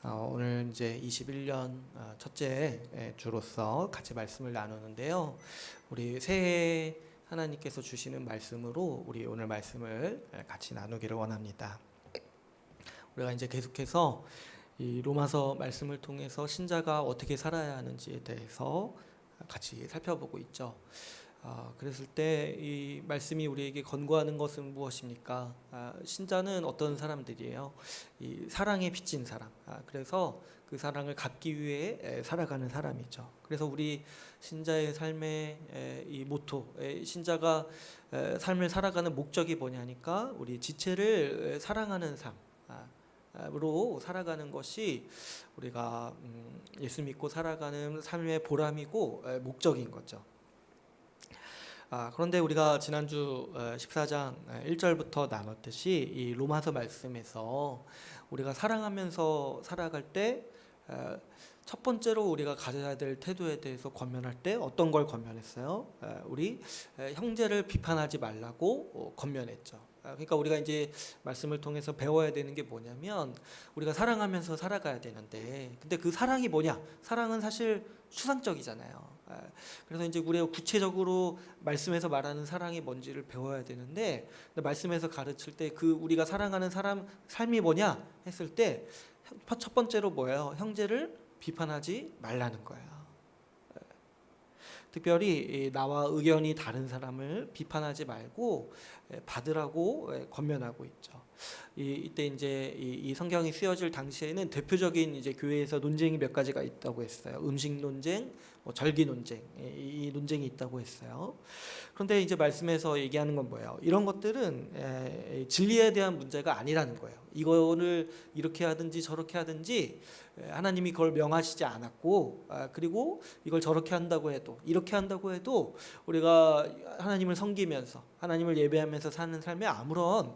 오늘 이제 21년 첫째 주로서 같이 말씀을 나누는데요. 우리 새해 하나님께서 주시는 말씀으로 우리 오늘 말씀을 같이 나누기를 원합니다. 우리가 이제 계속해서 이 로마서 말씀을 통해서 신자가 어떻게 살아야 하는지에 대해서 같이 살펴보고 있죠. 그랬을 때 이 말씀이 우리에게 권고하는 것은 무엇입니까? 신자는 어떤 사람들이에요? 이 사랑에 빚진 사람. 그래서 그 사랑을 갚기 위해 살아가는 사람이죠. 그래서 우리 신자의 삶의 이 모토, 신자가 삶을 살아가는 목적이 뭐냐니까 우리 지체를 사랑하는 삶으로 살아가는 것이 우리가 예수 믿고 살아가는 삶의 보람이고 목적인 거죠. 그런데 우리가 지난주 14장 1절부터 나눴듯이 이 로마서 말씀에서 우리가 사랑하면서 살아갈 때 첫 번째로 우리가 가져야 될 태도에 대해서 권면할 때 어떤 걸 권면했어요? 우리 형제를 비판하지 말라고 권면했죠. 그러니까 우리가 이제 말씀을 통해서 배워야 되는 게 뭐냐면 우리가 사랑하면서 살아가야 되는데 근데 그 사랑이 뭐냐? 사랑은 사실 추상적이잖아요. 그래서 이제 우리가 구체적으로 말씀에서 말하는 사랑이 뭔지를 배워야 되는데 말씀에서 가르칠 때 그 우리가 사랑하는 사람 삶이 뭐냐 했을 때 첫 번째로 뭐예요? 형제를 비판하지 말라는 거예요. 특별히 나와 의견이 다른 사람을 비판하지 말고 받으라고 권면하고 있죠. 이때 이제 이 성경이 쓰여질 당시에는 대표적인 이제 교회에서 논쟁이 몇 가지가 있다고 했어요. 음식 논쟁, 절기 논쟁, 이 논쟁이 있다고 했어요. 그런데 이제 말씀에서 얘기하는 건 뭐예요? 이런 것들은 진리에 대한 문제가 아니라는 거예요. 이거를 이렇게 하든지 저렇게 하든지 하나님이 그걸 명하시지 않았고, 그리고 이걸 저렇게 한다고 해도 이렇게 한다고 해도 우리가 하나님을 섬기면서 하나님을 예배하면서 사는 삶에 아무런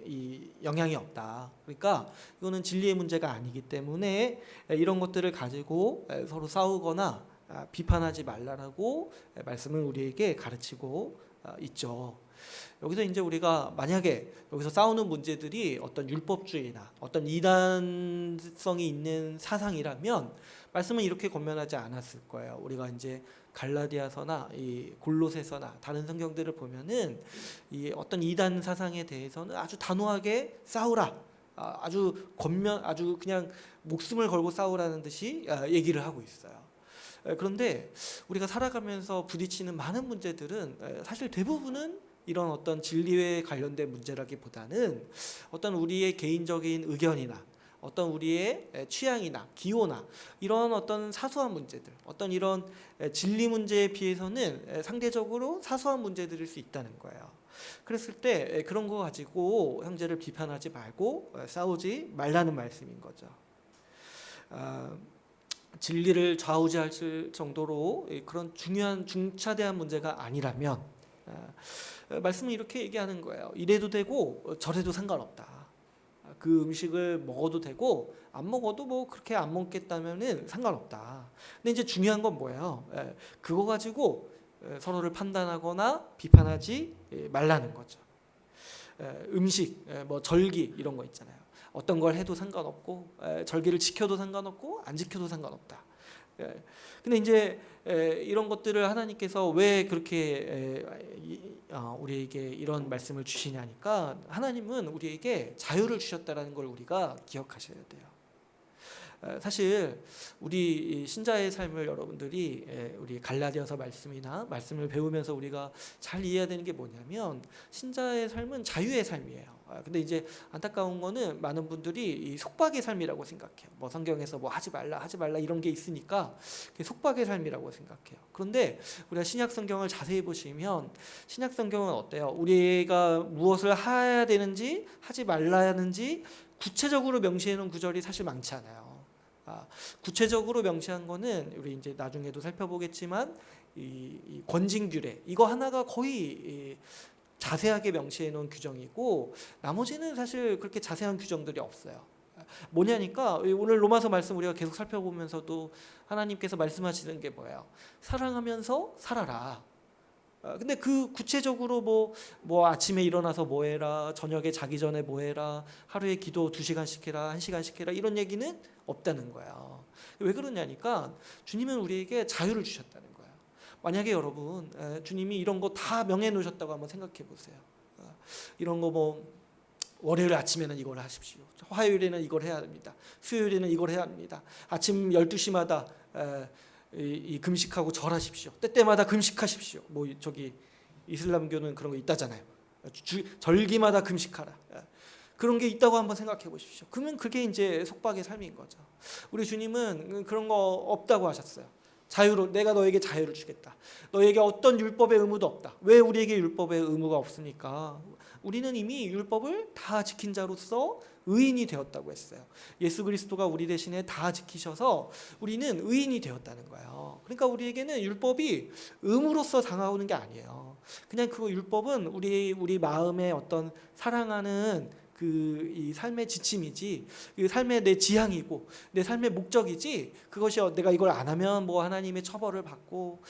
이 영향이 없다. 그러니까 이거는 진리의 문제가 아니기 때문에 이런 것들을 가지고 서로 싸우거나 비판하지 말라라고 말씀을 우리에게 가르치고 있죠. 여기서 이제 우리가 만약에 여기서 싸우는 문제들이 어떤 율법주의나 어떤 이단성이 있는 사상이라면 말씀은 이렇게 권면하지 않았을 거예요. 우리가 이제 갈라디아서나 이 골로새서나 다른 성경들을 보면은 이 어떤 이단 사상에 대해서는 아주 단호하게 싸우라. 아주 그냥 목숨을 걸고 싸우라는 듯이 얘기를 하고 있어요. 그런데 우리가 살아가면서 부딪히는 많은 문제들은 사실 대부분은 이런 어떤 진리에 관련된 문제라기보다는 어떤 우리의 개인적인 의견이나 어떤 우리의 취향이나 기호나 이런 어떤 사소한 문제들, 어떤 이런 진리 문제에 비해서는 상대적으로 사소한 문제들일 수 있다는 거예요. 그랬을 때 그런 거 가지고 형제를 비판하지 말고 싸우지 말라는 말씀인 거죠. 진리를 좌우지할 정도로 그런 중요한 중차대한 문제가 아니라면 말씀은 이렇게 얘기하는 거예요. 이래도 되고 저래도 상관없다. 그 음식을 먹어도 되고 안 먹어도 뭐 그렇게 안 먹겠다면은 상관없다. 근데 이제 중요한 건 뭐예요? 그거 가지고 서로를 판단하거나 비판하지 말라는 거죠. 음식, 뭐 절기 이런 거 있잖아요. 어떤 걸 해도 상관없고 절기를 지켜도 상관없고 안 지켜도 상관없다. 근데 이제 이런 것들을 하나님께서 왜 그렇게 우리에게 이런 말씀을 주시냐니까 하나님은 우리에게 자유를 주셨다라는 걸 우리가 기억하셔야 돼요. 사실 우리 신자의 삶을 여러분들이 우리 갈라디아서 말씀이나 말씀을 배우면서 우리가 잘 이해해야 되는 게 뭐냐면 신자의 삶은 자유의 삶이에요. 근데 이제 안타까운 거는 많은 분들이 이 속박의 삶이라고 생각해요. 뭐 성경에서 뭐 하지 말라 이런 게 있으니까 그게 속박의 삶이라고 생각해요. 그런데 우리가 신약 성경을 자세히 보시면 신약 성경은 어때요? 우리가 무엇을 해야 되는지 하지 말라야 하는지 구체적으로 명시해 놓은 구절이 사실 많지 않아요. 구체적으로 명시한 거는 우리 이제 나중에도 살펴보겠지만 이 권징규례 이거 하나가 거의 자세하게 명시해 놓은 규정이고 나머지는 사실 그렇게 자세한 규정들이 없어요. 뭐냐니까 오늘 로마서 말씀 우리가 계속 살펴보면서도 하나님께서 말씀하시는 게 뭐예요? 사랑하면서 살아라. 근데 그 구체적으로 뭐 아침에 일어나서 뭐 해라, 저녁에 자기 전에 뭐 해라, 하루에 기도 2시간씩 해라, 1시간씩 해라, 이런 얘기는 없다는 거예요. 왜 그러냐니까 주님은 우리에게 자유를 주셨다는 거예요. 만약에 여러분 주님이 이런 거 다 명해 놓으셨다고 한번 생각해 보세요. 이런 거 뭐 월요일 아침에는 이걸 하십시오. 화요일에는 이걸 해야 합니다. 수요일에는 이걸 해야 합니다. 아침 12시마다 이 금식하고 절하십시오. 때때마다 금식하십시오. 뭐 저기 이슬람교는 그런 거 있다잖아요. 절기마다 금식하라. 그런 게 있다고 한번 생각해 보십시오. 그러면 그게 이제 속박의 삶인 거죠. 우리 주님은 그런 거 없다고 하셨어요. 자유로 내가 너에게 자유를 주겠다. 너에게 어떤 율법의 의무도 없다. 왜 우리에게 율법의 의무가 없습니까? 우리는 이미 율법을 다 지킨 자로서 의인이 되었다고 했어요. 예수 그리스도가 우리 대신에 다 지키셔서 우리는 의인이 되었다는 거예요. 그러니까 우리에게는 율법이 의무로서 다가오는 게 아니에요. 그냥 그 율법은 우리 마음의 어떤 사랑하는 이 삶의 지침이지, 그 삶의 내 지향이고 내 삶의 목적이지, 그것이 내가 이걸 안 하면 뭐 하나님의 처벌을 받고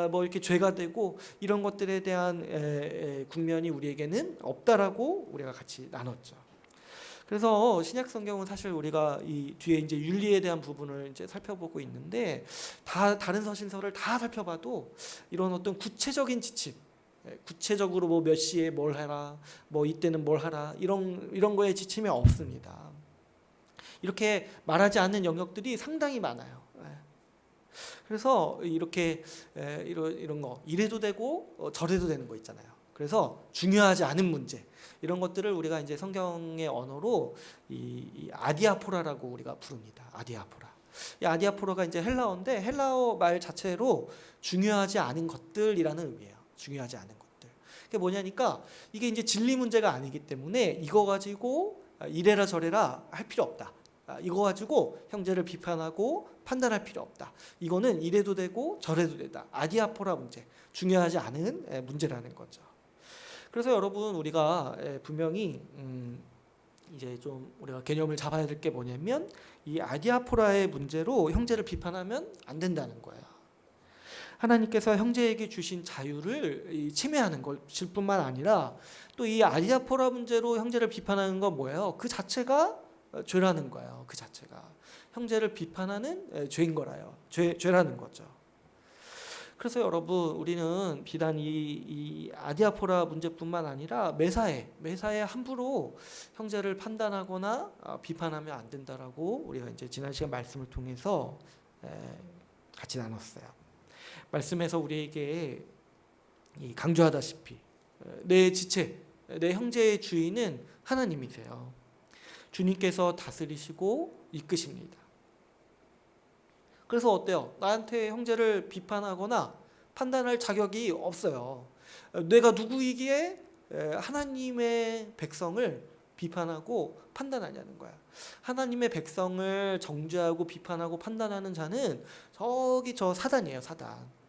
뭐 이렇게 죄가 되고 이런 것들에 대한 국면이 우리에게는 없다라고 우리가 같이 나눴죠. 그래서 신약 성경은 사실 우리가 이 뒤에 이제 윤리에 대한 부분을 이제 살펴보고 있는데, 다른 서신서를 다 살펴봐도 이런 어떤 구체적인 지침, 구체적으로 뭐 몇 시에 뭘 해라, 뭐 이때는 뭘 하라, 이런 거에 지침이 없습니다. 이렇게 말하지 않는 영역들이 상당히 많아요. 그래서 이렇게 이런 거 이래도 되고 저래도 되는 거 있잖아요. 그래서 중요하지 않은 문제, 이런 것들을 우리가 이제 성경의 언어로 이 아디아포라라고 우리가 부릅니다. 아디아포라. 이 아디아포라가 이제 헬라어인데, 헬라어 말 자체로 중요하지 않은 것들이라는 의미예요. 중요하지 않은 것들. 그게 뭐냐니까 이게 이제 진리 문제가 아니기 때문에 이거 가지고 이래라 저래라 할 필요 없다. 이거 가지고 형제를 비판하고 판단할 필요 없다. 이거는 이래도 되고 저래도 되다. 아디아포라 문제, 중요하지 않은 문제라는 거죠. 그래서 여러분, 우리가 분명히 이제 좀 우리가 개념을 잡아야 될 게 뭐냐면, 이 아디아포라의 문제로 형제를 비판하면 안 된다는 거예요. 하나님께서 형제에게 주신 자유를 침해하는 것일 뿐만 아니라, 또 이 아디아포라 문제로 형제를 비판하는 건 뭐예요? 그 자체가 죄라는 거예요. 그 자체가 형제를 비판하는 죄인 거라요. 죄라는 거죠. 그래서 여러분, 우리는 비단 이 아디아포라 문제뿐만 아니라 매사에 함부로 형제를 판단하거나 비판하면 안 된다라고 우리가 이제 지난 시간 말씀을 통해서 같이 나눴어요. 말씀에서 우리에게 강조하다시피 내 지체, 내 형제의 주인은 하나님이세요. 주님께서 다스리시고 이끄십니다. 그래서 어때요? 나한테 형제를 비판하거나 판단할 자격이 없어요. 내가 누구이기에 하나님의 백성을 비판하고 판단하냐는 거야. 하나님의 백성을 정죄하고 비판하고 판단하는 자는 저기 저 사단이에요.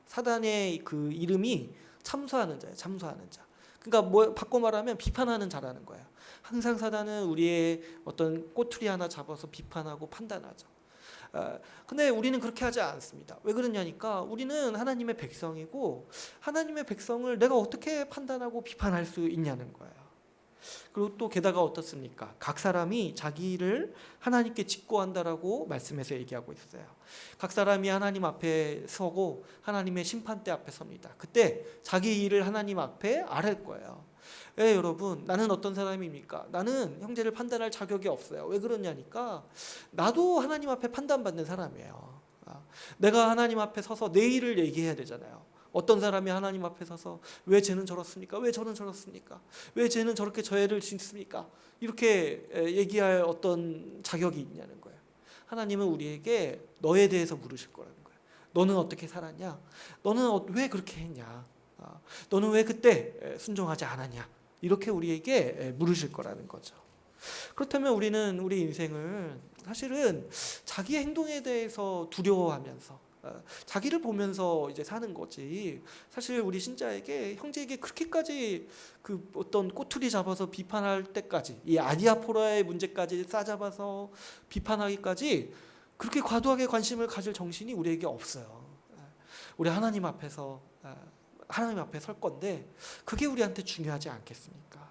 사단의 그 이름이 참소하는 자예요. 참소하는 자. 그러니까 뭐 바꿔 말하면 비판하는 자라는 거야. 항상 사단은 우리의 어떤 꼬투리 하나 잡아서 비판하고 판단하죠. 근데 우리는 그렇게 하지 않습니다. 왜 그러냐니까 우리는 하나님의 백성이고, 하나님의 백성을 내가 어떻게 판단하고 비판할 수 있냐는 거예요. 그리고 또 게다가 어떻습니까? 각 사람이 자기 일을 하나님께 직고한다라고 말씀에서 얘기하고 있어요. 각 사람이 하나님 앞에 서고 하나님의 심판대 앞에 섭니다. 그때 자기 일을 하나님 앞에 아뢰을 거예요. 여러분, 나는 어떤 사람입니까? 나는 형제를 판단할 자격이 없어요. 왜 그러냐니까 나도 하나님 앞에 판단받는 사람이에요. 내가 하나님 앞에 서서 내 일을 얘기해야 되잖아요. 어떤 사람이 하나님 앞에 서서 왜 쟤는 저렇습니까? 왜 저는 저렇습니까? 왜 쟤는 저렇게 저해를 짓습니까? 이렇게 얘기할 어떤 자격이 있냐는 거예요. 하나님은 우리에게 너에 대해서 물으실 거라는 거예요. 너는 어떻게 살았냐? 너는 왜 그렇게 했냐? 너는 왜 그때 순종하지 않았냐? 이렇게 우리에게 물으실 거라는 거죠. 그렇다면 우리는 우리 인생을 사실은 자기 행동에 대해서 두려워하면서 자기를 보면서 이제 사는 거지, 사실 우리 신자에게, 형제에게 그렇게까지 그 어떤 꼬투리 잡아서 비판할 때까지, 이 아디아포라의 문제까지 싸잡아서 비판하기까지 그렇게 과도하게 관심을 가질 정신이 우리에게 없어요. 우리 하나님 앞에서 하나님 앞에 설 건데 그게 우리한테 중요하지 않겠습니까?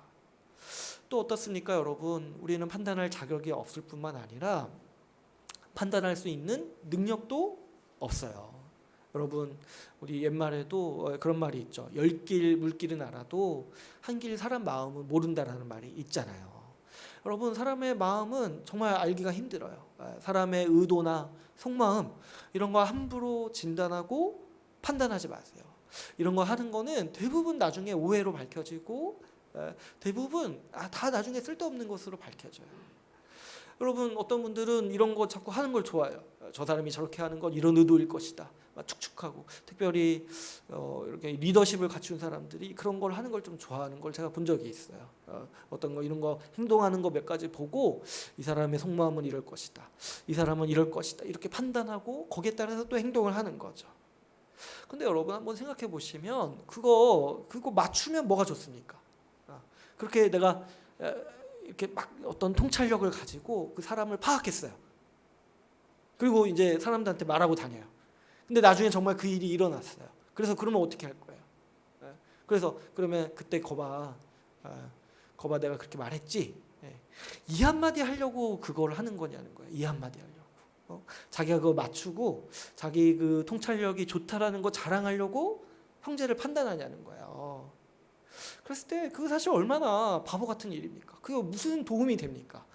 또 어떻습니까, 여러분? 우리는 판단할 자격이 없을 뿐만 아니라 판단할 수 있는 능력도 없어요. 여러분, 우리 옛말에도 그런 말이 있죠. 10길 물길은 알아도 한 길 사람 마음은 모른다라는 말이 있잖아요. 여러분, 사람의 마음은 정말 알기가 힘들어요. 사람의 의도나 속마음 이런 거 함부로 진단하고 판단하지 마세요. 이런 거 하는 거는 대부분 나중에 오해로 밝혀지고 대부분 다 나중에 쓸데없는 것으로 밝혀져요. 여러분, 어떤 분들은 이런 거 자꾸 하는 걸 좋아해요. 저 사람이 저렇게 하는 건 이런 의도일 것이다. 막 축축하고 특별히 이렇게 리더십을 갖춘 사람들이 그런 걸 하는 걸 좀 좋아하는 걸 제가 본 적이 있어요. 어떤 거 이런 거 행동하는 거 몇 가지 보고 이 사람의 속마음은 이럴 것이다. 이 사람은 이럴 것이다. 이렇게 판단하고 거기에 따라서 또 행동을 하는 거죠. 근데 여러분 한번 생각해 보시면 그거 맞추면 뭐가 좋습니까? 그렇게 내가 이렇게 막 어떤 통찰력을 가지고 그 사람을 파악했어요. 그리고 이제 사람들한테 말하고 다녀요. 근데 나중에 정말 그 일이 일어났어요. 그래서 그러면 어떻게 할 거예요? 그래서 그러면 그때 거봐 내가 그렇게 말했지. 이 한마디 하려고 그걸 하는 거냐는 거예요. 이 한마디 하려고. 자기가 그거 맞추고 자기 그 통찰력이 좋다라는 거 자랑하려고 형제를 판단하냐는 거예요. 그랬을 때 그거 사실 얼마나 바보 같은 일입니까? 그거 무슨 도움이 됩니까?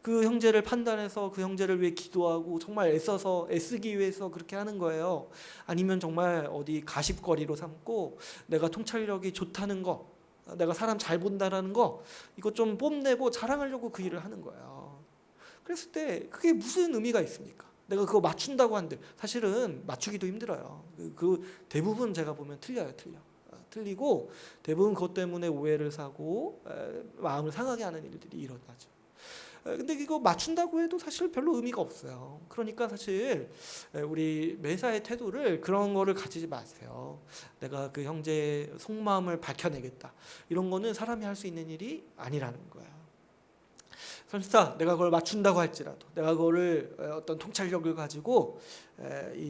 그 형제를 판단해서 그 형제를 위해 기도하고 정말 애쓰기 위해서 그렇게 하는 거예요. 아니면 정말 어디 가십거리로 삼고 내가 통찰력이 좋다는 거, 내가 사람 잘 본다라는 거 이거 좀 뽐내고 자랑하려고 그 일을 하는 거예요. 그랬을 때 그게 무슨 의미가 있습니까? 내가 그거 맞춘다고 한들 사실은 맞추기도 힘들어요. 그 대부분 제가 보면 틀리고 대부분 그것 때문에 오해를 사고 마음을 상하게 하는 일들이 일어나죠. 근데 이거 맞춘다고 해도 사실 별로 의미가 없어요. 그러니까 사실 우리 매사의 태도를 그런 거를 가지지 마세요. 내가 그 형제의 속마음을 밝혀내겠다. 이런 거는 사람이 할 수 있는 일이 아니라는 거예요. 설사 내가 그걸 맞춘다고 할지라도 내가 그거를 어떤 통찰력을 가지고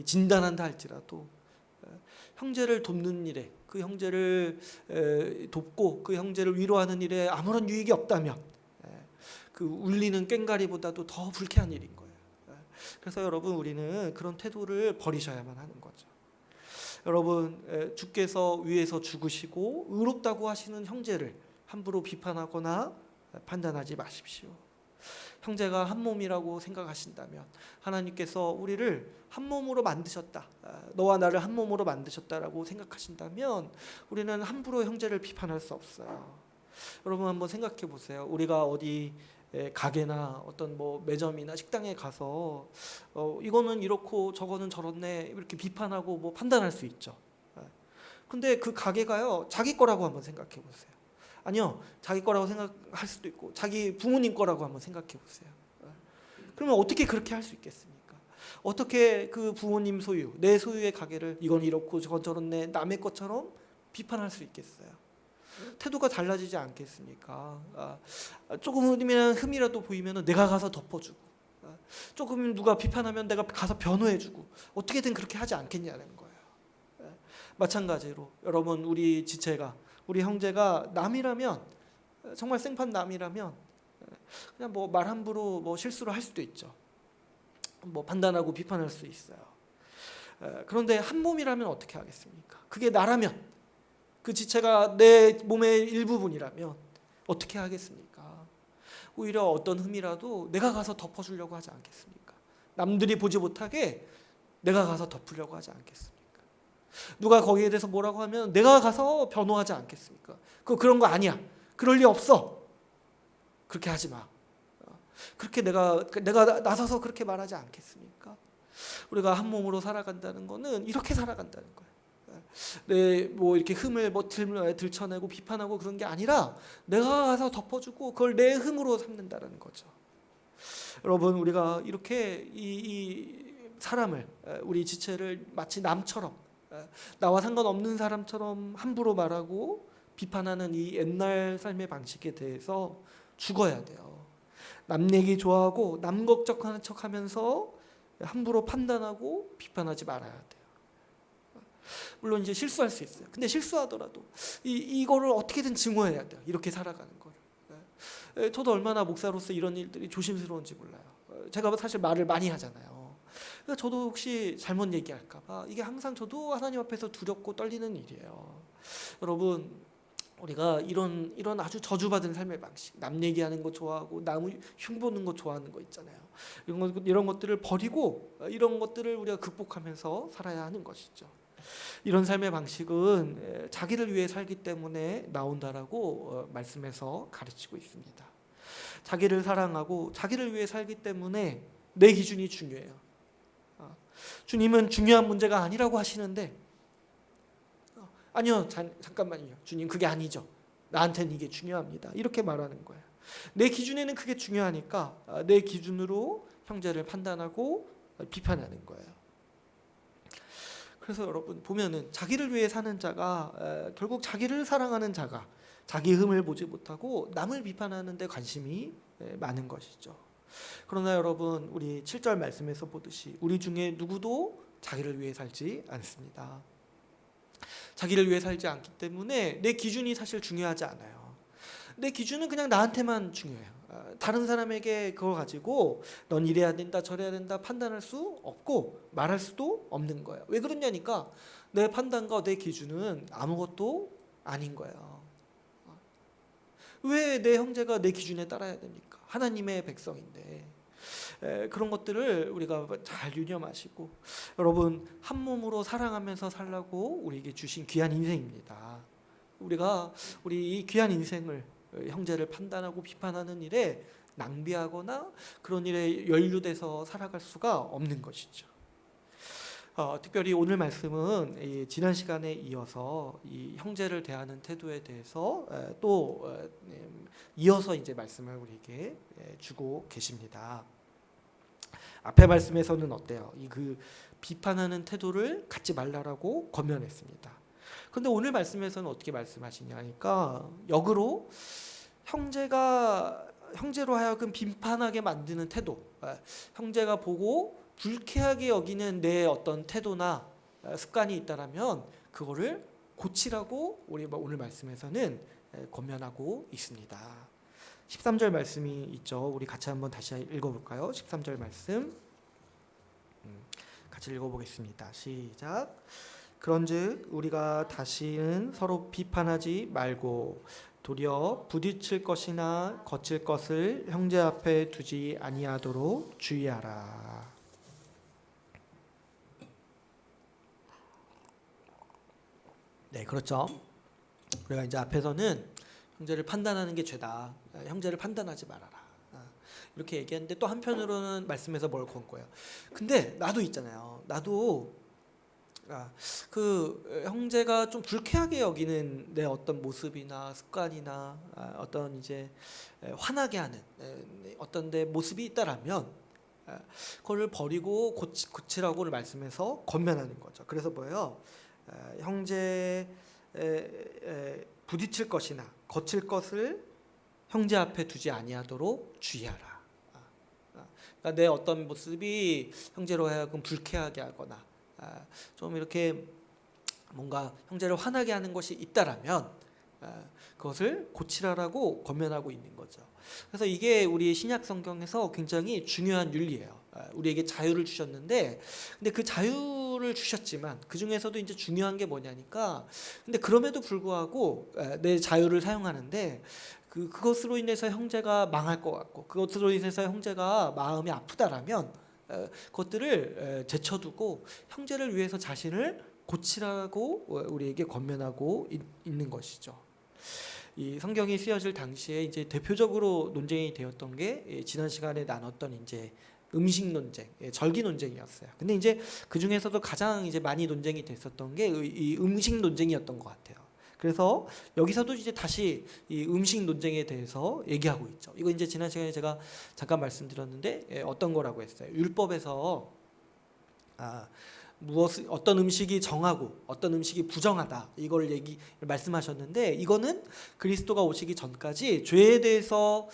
진단한다 할지라도 형제를 돕는 일에 그 형제를 돕고 그 형제를 위로하는 일에 아무런 유익이 없다면 그 울리는 꽹과리보다도 더 불쾌한 일인 거예요. 그래서 여러분 우리는 그런 태도를 버리셔야만 하는 거죠. 여러분 주께서 위에서 죽으시고 의롭다고 하시는 형제를 함부로 비판하거나 판단하지 마십시오. 형제가 한 몸이라고 생각하신다면 하나님께서 우리를 한 몸으로 만드셨다. 너와 나를 한 몸으로 만드셨다라고 생각하신다면 우리는 함부로 형제를 비판할 수 없어요. 여러분 한번 생각해 보세요. 우리가 어디 가게나 어떤 뭐 매점이나 식당에 가서 이거는 이렇고 저거는 저렇네 이렇게 비판하고 뭐 판단할 수 있죠. 근데 그 가게가요 자기 거라고 한번 생각해 보세요. 아니요, 자기 거라고 생각할 수도 있고 자기 부모님 거라고 한번 생각해 보세요. 그러면 어떻게 그렇게 할 수 있겠습니까? 어떻게 그 부모님 소유, 내 소유의 가게를 이건 이렇고 저건 저렇네 남의 것처럼 비판할 수 있겠어요? 태도가 달라지지 않겠습니까? 조금이면 흠이라도 보이면 내가 가서 덮어주고 조금 누가 비판하면 내가 가서 변호해주고 어떻게든 그렇게 하지 않겠냐는 거예요. 마찬가지로 여러분 우리 지체가 우리 형제가 남이라면 정말 생판 남이라면 그냥 뭐 말 함부로 뭐 실수를 할 수도 있죠. 뭐 판단하고 비판할 수 있어요. 그런데 한 몸이라면 어떻게 하겠습니까? 그게 나라면 그 지체가 내 몸의 일부분이라면 어떻게 하겠습니까? 오히려 어떤 흠이라도 내가 가서 덮어주려고 하지 않겠습니까? 남들이 보지 못하게 내가 가서 덮으려고 하지 않겠습니까? 누가 거기에 대해서 뭐라고 하면 내가 가서 변호하지 않겠습니까? 그런 거 아니야. 그럴 리 없어. 그렇게 하지 마. 그렇게 내가 나서서 그렇게 말하지 않겠습니까? 우리가 한 몸으로 살아간다는 거는 이렇게 살아간다는 거예요. 뭐 이렇게 흠을 뭐 들춰내고 비판하고 그런 게 아니라 내가 가서 덮어주고 그걸 내 흠으로 삼는다는 거죠. 여러분 우리가 이렇게 이 사람을 우리 지체를 마치 남처럼 나와 상관없는 사람처럼 함부로 말하고 비판하는 이 옛날 삶의 방식에 대해서 죽어야 돼요. 남 얘기 좋아하고 남 걱정하는 척하면서 함부로 판단하고 비판하지 말아야 돼요. 물론 이제 실수할 수 있어요. 근데 실수하더라도 이거를 어떻게든 증오해야 돼요. 이렇게 살아가는 거를. 저도 얼마나 목사로서 이런 일들이 조심스러운지 몰라요. 제가 사실 말을 많이 하잖아요. 그러니까 저도 혹시 잘못 얘기할까봐 이게 항상 저도 하나님 앞에서 두렵고 떨리는 일이에요. 여러분, 우리가 이런 아주 저주받은 삶의 방식, 남 얘기하는 거 좋아하고 남 흉보는 거 좋아하는 거 있잖아요. 이런 것들을 버리고 이런 것들을 우리가 극복하면서 살아야 하는 것이죠. 이런 삶의 방식은 자기를 위해 살기 때문에 나온다라고 말씀에서 가르치고 있습니다. 자기를 사랑하고 자기를 위해 살기 때문에 내 기준이 중요해요. 주님은 중요한 문제가 아니라고 하시는데 아니요, 잠깐만요. 주님, 그게 아니죠. 나한테는 이게 중요합니다. 이렇게 말하는 거예요. 내 기준에는 그게 중요하니까 내 기준으로 형제를 판단하고 비판하는 거예요. 그래서 여러분 보면은 자기를 위해 사는 자가 결국 자기를 사랑하는 자가 자기 흠을 보지 못하고 남을 비판하는 데 관심이 많은 것이죠. 그러나 여러분, 우리 7절 말씀에서 보듯이 우리 중에 누구도 자기를 위해 살지 않습니다. 자기를 위해 살지 않기 때문에 내 기준이 사실 중요하지 않아요. 내 기준은 그냥 나한테만 중요해요. 다른 사람에게 그걸 가지고 넌 이래야 된다 저래야 된다 판단할 수 없고 말할 수도 없는 거예요. 왜 그러냐니까 내 판단과 내 기준은 아무것도 아닌 거예요. 왜 내 형제가 내 기준에 따라야 됩니까? 하나님의 백성인데. 그런 것들을 우리가 잘 유념하시고, 여러분, 한 몸으로 사랑하면서 살라고 우리에게 주신 귀한 인생입니다. 우리가 우리 이 귀한 인생을 형제를 판단하고 비판하는 일에 낭비하거나 그런 일에 연루돼서 살아갈 수가 없는 것이죠. 특별히 오늘 말씀은 지난 시간에 이어서 이 형제를 대하는 태도에 대해서 또 이어서 이제 말씀을 우리에게 주고 계십니다. 앞에 말씀에서는 어때요? 그 비판하는 태도를 갖지 말라라고 권면했습니다. 그런데 오늘 말씀에서는 어떻게 말씀하시냐 하니까 역으로 형제로 하여금 비판하게 만드는 태도, 형제가 보고 불쾌하게 여기는 내 어떤 태도나 습관이 있다라면 그거를 고치라고 우리 오늘 말씀에서는 권면하고 있습니다. 13절 말씀이 있죠. 우리 같이 한번 다시 읽어볼까요? 13절 말씀 같이 읽어보겠습니다. 시작. 그런즉 우리가 다시는 서로 비판하지 말고 도리어 부딪힐 것이나 거칠 것을 형제 앞에 두지 아니하도록 주의하라. 네, 그렇죠. 우리가 이제 앞에서는 형제를 판단하는 게 죄다. 형제를 판단하지 말아라. 이렇게 얘기했는데 또 한편으로는 말씀에서 뭘 건 거예요. 근데 나도 있잖아요. 나도 그 형제가 좀 불쾌하게 여기는 내 어떤 모습이나 습관이나 어떤 이제 화나게 하는 어떤 내 모습이 있다라면 그걸 버리고 고치라고를 말씀해서 권면하는 거죠. 그래서 뭐예요? 형제 부딪힐 것이나 거칠 것을 형제 앞에 두지 아니하도록 주의하라. 그러니까 내 어떤 모습이 형제로 하여금 불쾌하게 하거나 좀 이렇게 뭔가 형제를 화나게 하는 것이 있다라면 그것을 고치라라고 권면하고 있는 거죠. 그래서 이게 우리 신약 성경에서 굉장히 중요한 윤리예요. 우리에게 자유를 주셨는데, 근데 그 자유를 주셨지만 그 중에서도 이제 중요한 게 뭐냐니까, 근데 그럼에도 불구하고 내 자유를 사용하는데 그것으로 인해서 형제가 망할 것 같고 그것으로 인해서 형제가 마음이 아프다라면 그것들을 제쳐두고 형제를 위해서 자신을 고치라고 우리에게 권면하고 있는 것이죠. 이 성경이 쓰여질 당시에 이제 대표적으로 논쟁이 되었던 게 지난 시간에 나눴던 이제 음식 논쟁, 절기 논쟁이었어요. 근데 이제 그 중에서도 가장 이제 많이 논쟁이 됐었던 게 이 음식 논쟁이었던 것 같아요. 그래서 여기서도 이제 다시 이 음식 논쟁에 대해서 얘기하고 있죠. 이거 이제 지난 시간에 제가 잠깐 말씀드렸는데 어떤 거라고 했어요. 율법에서 어떤 음식이 정하고 어떤 음식이 부정하다 이걸 말씀하셨는데, 이거는 그리스도가 오시기 전까지 죄에 대해서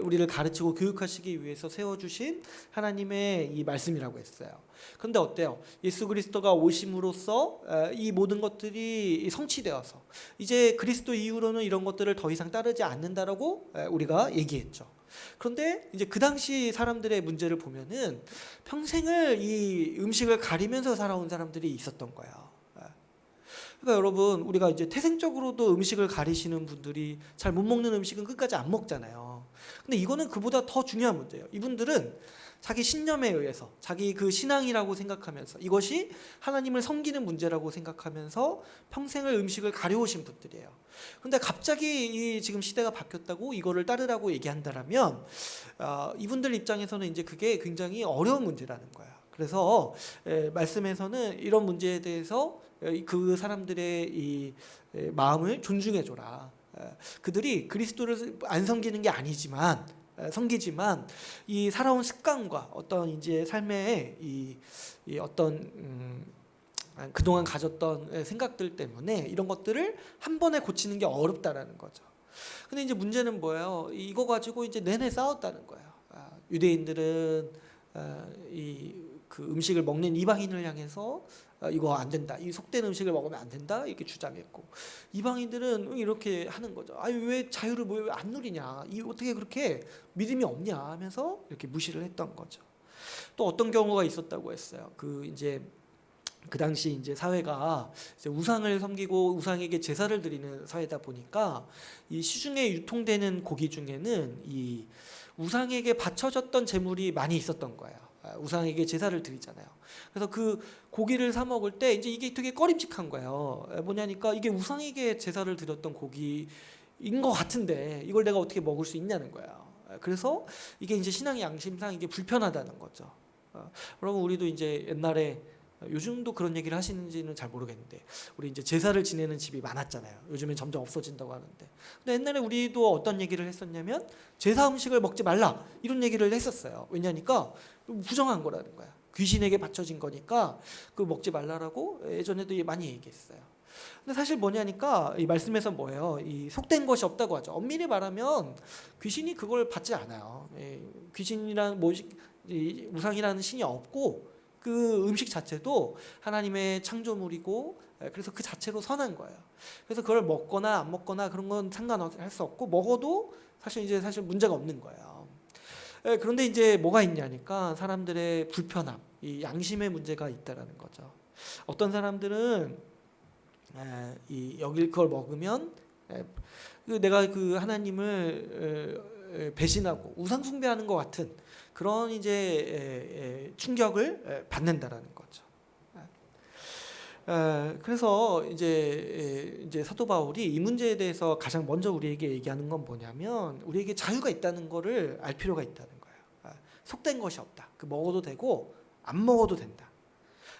우리를 가르치고 교육하시기 위해서 세워주신 하나님의 이 말씀이라고 했어요. 그런데 어때요? 예수 그리스도가 오심으로써 이 모든 것들이 성취되어서 이제 그리스도 이후로는 이런 것들을 더 이상 따르지 않는다라고 우리가 얘기했죠. 그런데 이제 그 당시 사람들의 문제를 보면은 평생을 이 음식을 가리면서 살아온 사람들이 있었던 거예요. 그러니까 여러분, 우리가 이제 태생적으로도 음식을 가리시는 분들이 잘 못 먹는 음식은 끝까지 안 먹잖아요. 근데 이거는 그보다 더 중요한 문제예요. 이분들은 자기 신념에 의해서 자기 그 신앙이라고 생각하면서 이것이 하나님을 섬기는 문제라고 생각하면서 평생을 음식을 가려오신 분들이에요. 그런데 갑자기 이 지금 시대가 바뀌었다고 이거를 따르라고 얘기한다라면 이분들 입장에서는 이제 그게 굉장히 어려운 문제라는 거예요. 그래서 말씀에서는 이런 문제에 대해서 그 사람들의 이 마음을 존중해줘라. 그들이 그리스도를 안 섬기는 게 아니지만 섬기지만 이 살아온 습관과 어떤 이제 삶의 이 어떤 그동안 가졌던 생각들 때문에 이런 것들을 한 번에 고치는 게 어렵다라는 거죠. 근데 이제 문제는 뭐예요? 이거 가지고 이제 내내 싸웠다는 거예요. 유대인들은 이 그 음식을 먹는 이방인을 향해서 이거 안 된다, 이 속된 음식을 먹으면 안 된다 이렇게 주장했고, 이방인들은 이렇게 하는 거죠. 아니 왜 자유를 왜 안 누리냐, 이 어떻게 그렇게 믿음이 없냐 하면서 이렇게 무시를 했던 거죠. 또 어떤 경우가 있었다고 했어요. 그 당시 이제 사회가 이제 우상을 섬기고 우상에게 제사를 드리는 사회다 보니까 이 시중에 유통되는 고기 중에는 이 우상에게 바쳐졌던 제물이 많이 있었던 거예요. 우상에게 제사를 드리잖아요. 그래서 그 고기를 사 먹을 때 이제 이게 되게 꺼림칙한 거예요. 뭐냐니까 이게 우상에게 제사를 드렸던 고기인 것 같은데 이걸 내가 어떻게 먹을 수 있냐는 거예요. 그래서 이게 이제 신앙의 양심상 이게 불편하다는 거죠. 여러분, 우리도 이제 옛날에, 요즘도 그런 얘기를 하시는지는 잘 모르겠는데, 우리 이제 제사를 지내는 집이 많았잖아요. 요즘엔 점점 없어진다고 하는데, 근데 옛날에 우리도 어떤 얘기를 했었냐면 제사 음식을 먹지 말라 이런 얘기를 했었어요. 왜냐니까 부정한 거라는 거야. 귀신에게 바쳐진 거니까 그 먹지 말라라고 예전에도 많이 얘기했어요. 근데 사실 뭐냐니까 이 말씀에서 뭐예요? 이 속된 것이 없다고 하죠. 엄밀히 말하면 귀신이 그걸 받지 않아요. 귀신이란 우상이라는 신이 없고 그 음식 자체도 하나님의 창조물이고, 그래서 그 자체로 선한 거예요. 그래서 그걸 먹거나 안 먹거나 그런 건 상관할 수 없고, 먹어도 사실 문제가 없는 거예요. 그런데 이제 뭐가 있냐니까 사람들의 불편함, 이 양심의 문제가 있다라는 거죠. 어떤 사람들은 여길 그걸 먹으면 내가 그 하나님을 배신하고 우상 숭배하는 것 같은 그런 이제 충격을 받는다라는 거죠. 그래서 이제 사도 바울이 이 문제에 대해서 가장 먼저 우리에게 얘기하는 건 뭐냐면, 우리에게 자유가 있다는 거를 알 필요가 있다는 거예요. 속된 것이 없다. 그 먹어도 되고 안 먹어도 된다.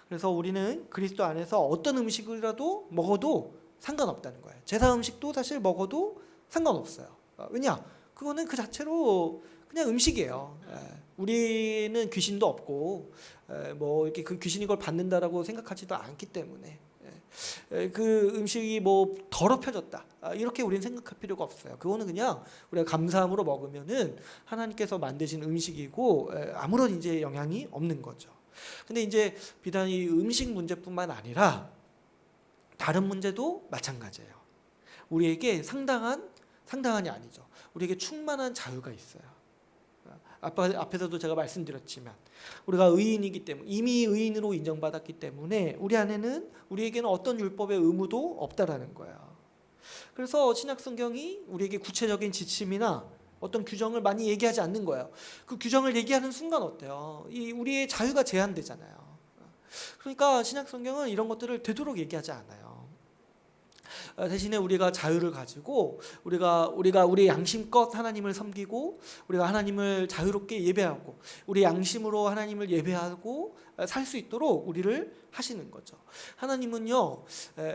그래서 우리는 그리스도 안에서 어떤 음식이라도 먹어도 상관없다는 거예요. 제사 음식도 사실 먹어도 상관없어요. 왜냐? 그거는 그 자체로 그냥 음식이에요. 우리는 귀신도 없고 뭐 이렇게 그 귀신이 그걸 받는다라고 생각하지도 않기 때문에 그 음식이 뭐 더럽혀졌다 이렇게 우리는 생각할 필요가 없어요. 그거는 그냥 우리가 감사함으로 먹으면은 하나님께서 만드신 음식이고 아무런 이제 영향이 없는 거죠. 근데 이제 비단 이 음식 문제뿐만 아니라 다른 문제도 마찬가지예요. 우리에게 상당한이 아니죠. 우리에게 충만한 자유가 있어요. 앞에서도 제가 말씀드렸지만 우리가 의인이기 때문에, 이미 의인으로 인정받았기 때문에 우리에게는 어떤 율법의 의무도 없다라는 거예요. 그래서 신약 성경이 우리에게 구체적인 지침이나 어떤 규정을 많이 얘기하지 않는 거예요. 그 규정을 얘기하는 순간 어때요? 우리의 자유가 제한되잖아요. 그러니까 신약 성경은 이런 것들을 되도록 얘기하지 않아요. 대신에 우리가 자유를 가지고 우리가 우리의 양심껏 하나님을 섬기고, 우리가 하나님을 자유롭게 예배하고 우리 양심으로 하나님을 예배하고 살 수 있도록 우리를 하시는 거죠. 하나님은요,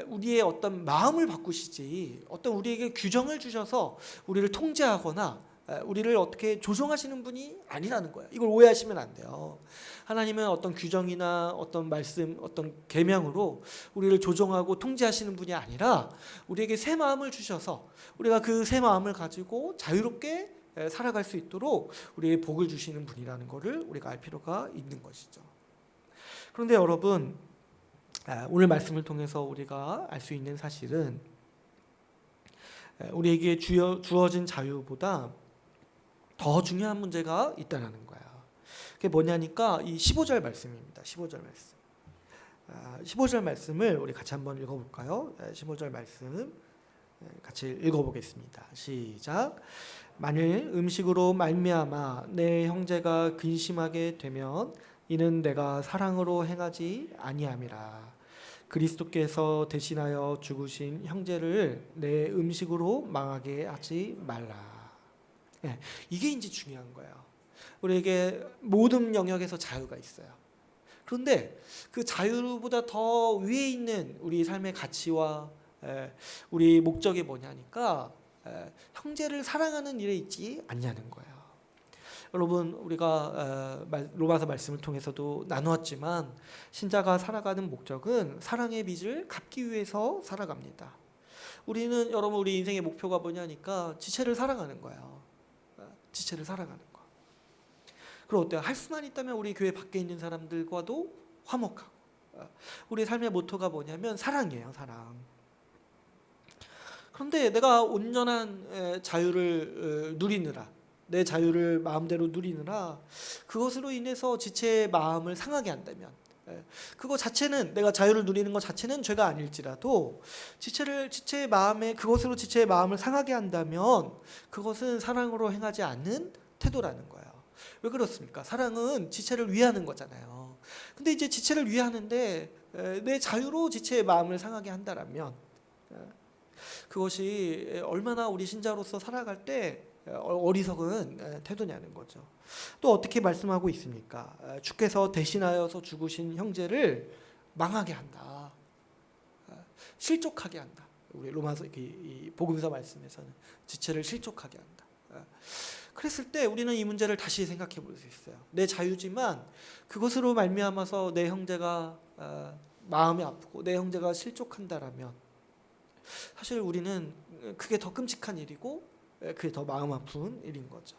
우리의 어떤 마음을 바꾸시지 어떤 우리에게 규정을 주셔서 우리를 통제하거나 우리를 어떻게 조종하시는 분이 아니라는 거예요. 이걸 오해하시면 안 돼요. 하나님은 어떤 규정이나 어떤 말씀, 어떤 계명으로 우리를 조종하고 통제하시는 분이 아니라 우리에게 새 마음을 주셔서 우리가 그 새 마음을 가지고 자유롭게 살아갈 수 있도록 우리에게 복을 주시는 분이라는 것을 우리가 알 필요가 있는 것이죠. 그런데 여러분, 오늘 말씀을 통해서 우리가 알 수 있는 사실은 우리에게 주어진 자유보다 더 중요한 문제가 있다는 거야. 그게 뭐냐니까 이 15절 말씀입니다. 15절 말씀. 15절 말씀을 우리 같이 한번 읽어볼까요? 15절 말씀 같이 읽어보겠습니다. 시작. 만일 음식으로 말미암아 내 형제가 근심하게 되면 이는 내가 사랑으로 행하지 아니함이라. 그리스도께서 대신하여 죽으신 형제를 내 음식으로 망하게 하지 말라. 이게 이제 중요한 거예요. 우리에게 모든 영역에서 자유가 있어요. 그런데 그 자유보다 더 위에 있는 우리 삶의 가치와 우리 목적이 뭐냐니까 형제를 사랑하는 일에 있지 않냐는 거예요. 여러분, 우리가 로마서 말씀을 통해서도 나누었지만 신자가 살아가는 목적은 사랑의 빚을 갚기 위해서 살아갑니다. 우리는 여러분 우리 인생의 목표가 뭐냐니까 지체를 사랑하는 거예요. 지체를 살아가는 거. 그리고 어때요? 할 수만 있다면 우리 교회 밖에 있는 사람들과도 화목하고. 우리 삶의 모토가 뭐냐면 사랑이에요, 사랑. 그런데 내가 온전한 자유를 누리느라, 내 자유를 마음대로 누리느라 그것으로 인해서 지체의 마음을 상하게 한다면, 그거 자체는, 내가 자유를 누리는 것 자체는 죄가 아닐지라도 지체의 마음에, 그것으로 지체의 마음을 상하게 한다면 그것은 사랑으로 행하지 않는 태도라는 거예요. 왜 그렇습니까? 사랑은 지체를 위하는 거잖아요. 근데 이제 지체를 위하는데 내 자유로 지체의 마음을 상하게 한다라면 그것이 얼마나 우리 신자로서 살아갈 때 어리석은 태도냐는 거죠. 또 어떻게 말씀하고 있습니까? 주께서 대신하여서 죽으신 형제를 망하게 한다. 실족하게 한다. 우리 로마서 이 복음서 말씀에서는 지체를 실족하게 한다. 그랬을 때 우리는 이 문제를 다시 생각해 볼 수 있어요. 내 자유지만 그것으로 말미암아서 내 형제가 마음이 아프고 내 형제가 실족한다라면 사실 우리는 그게 더 끔찍한 일이고 그게 더 마음 아픈 일인 거죠.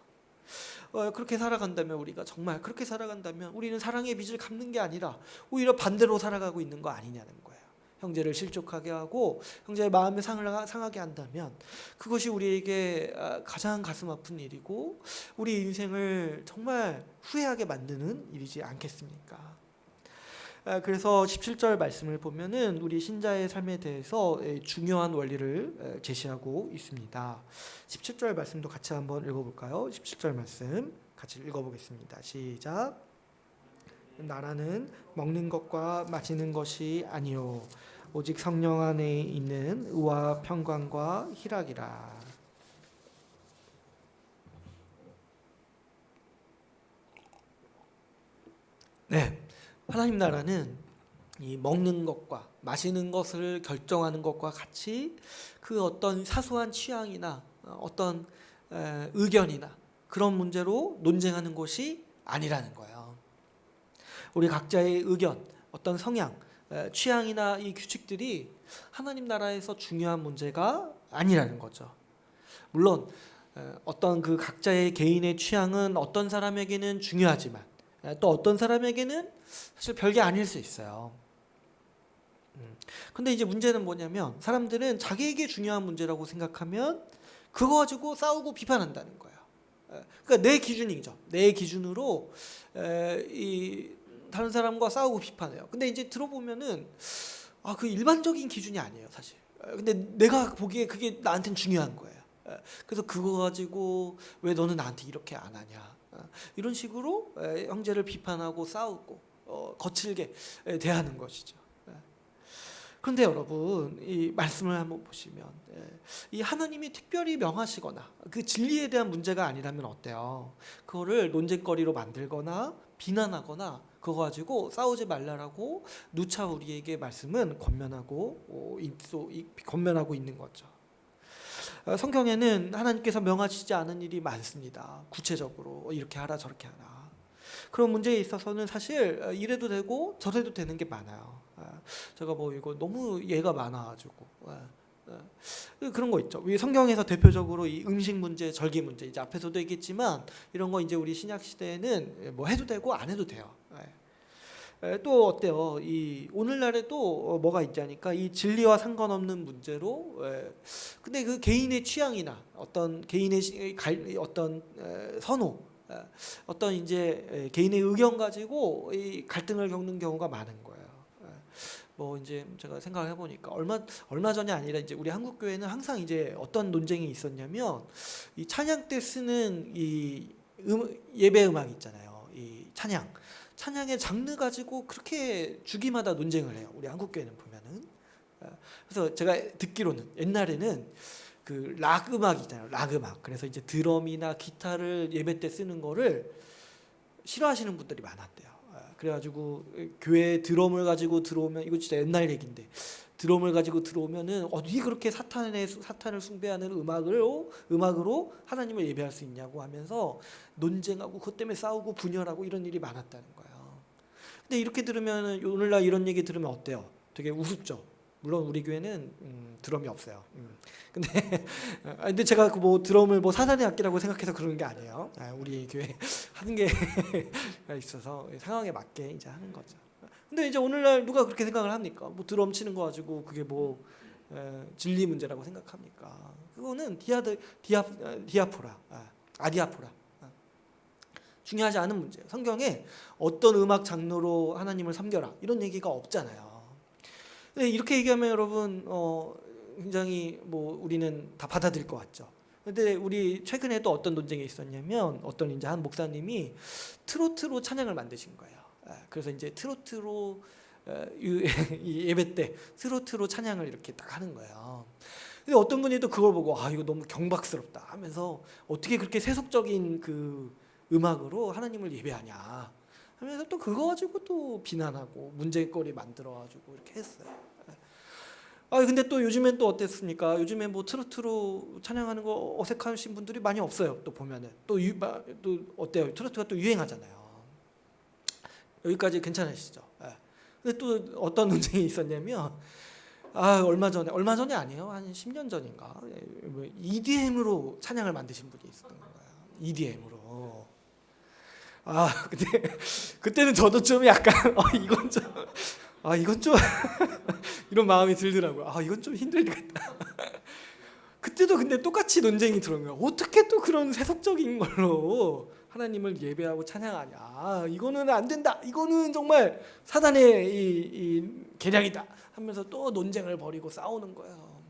그렇게 살아간다면, 우리가 정말 그렇게 살아간다면 우리는 사랑의 빚을 갚는 게 아니라 오히려 반대로 살아가고 있는 거 아니냐는 거예요. 형제를 실족하게 하고 형제의 마음을 상하게 한다면 그것이 우리에게 가장 가슴 아픈 일이고 우리 인생을 정말 후회하게 만드는 일이지 않겠습니까? 그래서 17절 말씀을 보면은 우리 신자의 삶에 대해서 중요한 원리를 제시하고 있습니다. 17절 말씀도 같이 한번 읽어볼까요? 17절 말씀 같이 읽어보겠습니다. 시작. 나라는 먹는 것과 마시는 것이 아니요 오직 성령 안에 있는 의와 평강과 희락이라. 네. 하나님 나라는 이 먹는 것과 마시는 것을 결정하는 것과 같이 그 어떤 사소한 취향이나 어떤 의견이나 그런 문제로 논쟁하는 것이 아니라는 거예요. 우리 각자의 의견, 어떤 성향, 취향이나 이 규칙들이 하나님 나라에서 중요한 문제가 아니라는 거죠. 물론 어떤 그 각자의 개인의 취향은 어떤 사람에게는 중요하지만 또 어떤 사람에게는 사실 별게 아닐 수 있어요. 근데 이제 문제는 뭐냐면 사람들은 자기에게 중요한 문제라고 생각하면 그거 가지고 싸우고 비판한다는 거예요. 그러니까 내 기준이죠. 내 기준으로 이 다른 사람과 싸우고 비판해요. 근데 이제 들어보면은 그 일반적인 기준이 아니에요, 사실. 근데 내가 보기에 그게 나한테는 중요한 거예요. 그래서 그거 가지고 왜 너는 나한테 이렇게 안 하냐. 이런 식으로 형제를 비판하고 싸우고 거칠게 대하는 것이죠. 그런데 여러분, 이 말씀을 한번 보시면 이 하나님이 특별히 명하시거나 그 진리에 대한 문제가 아니라면 어때요? 그거를 논쟁거리로 만들거나 비난하거나 그거 가지고 싸우지 말라라고 누차 우리에게 말씀은 권면하고 있는 거죠. 성경에는 하나님께서 명하시지 않은 일이 많습니다. 구체적으로 이렇게 하라 저렇게 하라. 그런 문제에 있어서는 사실 이래도 되고 저래도 되는 게 많아요. 제가 뭐 이거 너무 예가 많아가지고 그런 거 있죠. 우리 성경에서 대표적으로 이 음식 문제, 절기 문제 이제 앞에서도 얘기했지만 이런 거 이제 우리 신약 시대에는 뭐 해도 되고 안 해도 돼요. 또 어때요? 이 오늘날에 또 뭐가 있자니까 이 진리와 상관없는 문제로 근데 그 개인의 취향이나 어떤 개인의 어떤 선호 어떤 이제 개인의 의견 가지고 이 갈등을 겪는 경우가 많은 거예요. 뭐 이제 제가 생각해 보니까 얼마 전이 아니라 이제 우리 한국 교회는 항상 이제 어떤 논쟁이 있었냐면 이 찬양 때 쓰는 이 예배 음악 있잖아요. 이 찬양의 장르 가지고 그렇게 주기마다 논쟁을 해요. 우리 한국 교회는 보면은. 그래서 제가 듣기로는 옛날에는 그 락 음악 있잖아요. 락 음악. 그래서 이제 드럼이나 기타를 예배 때 쓰는 거를 싫어하시는 분들이 많았대요. 그래가지고 교회에 드럼을 가지고 들어오면 이거 진짜 옛날 얘기인데 드럼을 가지고 들어오면은 어디 그렇게 사탄을 숭배하는 음악으로 하나님을 예배할 수 있냐고 하면서 논쟁하고 그것 때문에 싸우고 분열하고 이런 일이 많았다는 거예요. 근데 이렇게 들으면 오늘날 이런 얘기 들으면 어때요? 되게 우습죠. 물론 우리 교회는 드럼이 없어요. 근데 제가 그 뭐 드럼을 뭐 사단의 악기라고 생각해서 그러는 게 아니에요. 우리 교회 하는 게 있어서 상황에 맞게 이제 하는 거죠. 근데 이제 오늘날 누가 그렇게 생각을 합니까? 뭐 드럼 치는 거 가지고 그게 뭐 진리 문제라고 생각합니까? 그거는 디아포라, 아디아포라. 중요하지 않은 문제예요. 성경에 어떤 음악 장르로 하나님을 섬겨라 이런 얘기가 없잖아요. 근데 이렇게 얘기하면 여러분 굉장히 뭐 우리는 다 받아들일 것 같죠. 근데 우리 최근에 또 어떤 논쟁이 있었냐면 어떤 이제 한 목사님이 트로트로 찬양을 만드신 거예요. 그래서 이제 트로트로 이 예배 때 트로트로 찬양을 이렇게 딱 하는 거예요. 근데 어떤 분이 또 그걸 보고 이거 너무 경박스럽다 하면서 어떻게 그렇게 세속적인 그 음악으로 하나님을 예배하냐 하면서 또 그거 가지고 또 비난하고 문제거리 만들어가지고 이렇게 했어요. 근데 또 요즘엔 또 어땠습니까? 요즘에 뭐 트로트로 찬양하는 거 어색하신 분들이 많이 없어요. 또 보면은 또 어때요? 트로트가 또 유행하잖아요. 여기까지 괜찮으시죠? 근데 또 어떤 논쟁이 있었냐면 얼마 전에 아니에요. 한 10년 전인가 EDM으로 찬양을 만드신 분이 있었던 거예요. EDM으로. 근데 그때는 저도 좀 약간 이건 좀 이런 마음이 들더라고요. 이건 좀 힘들겠다. 그때도 근데 똑같이 논쟁이 들어온 거예요. 어떻게 또 그런 세속적인 걸로 하나님을 예배하고 찬양하냐? 이거는 안 된다. 이거는 정말 사단의 이 계략이다. 하면서 또 논쟁을 벌이고 싸우는 거예요.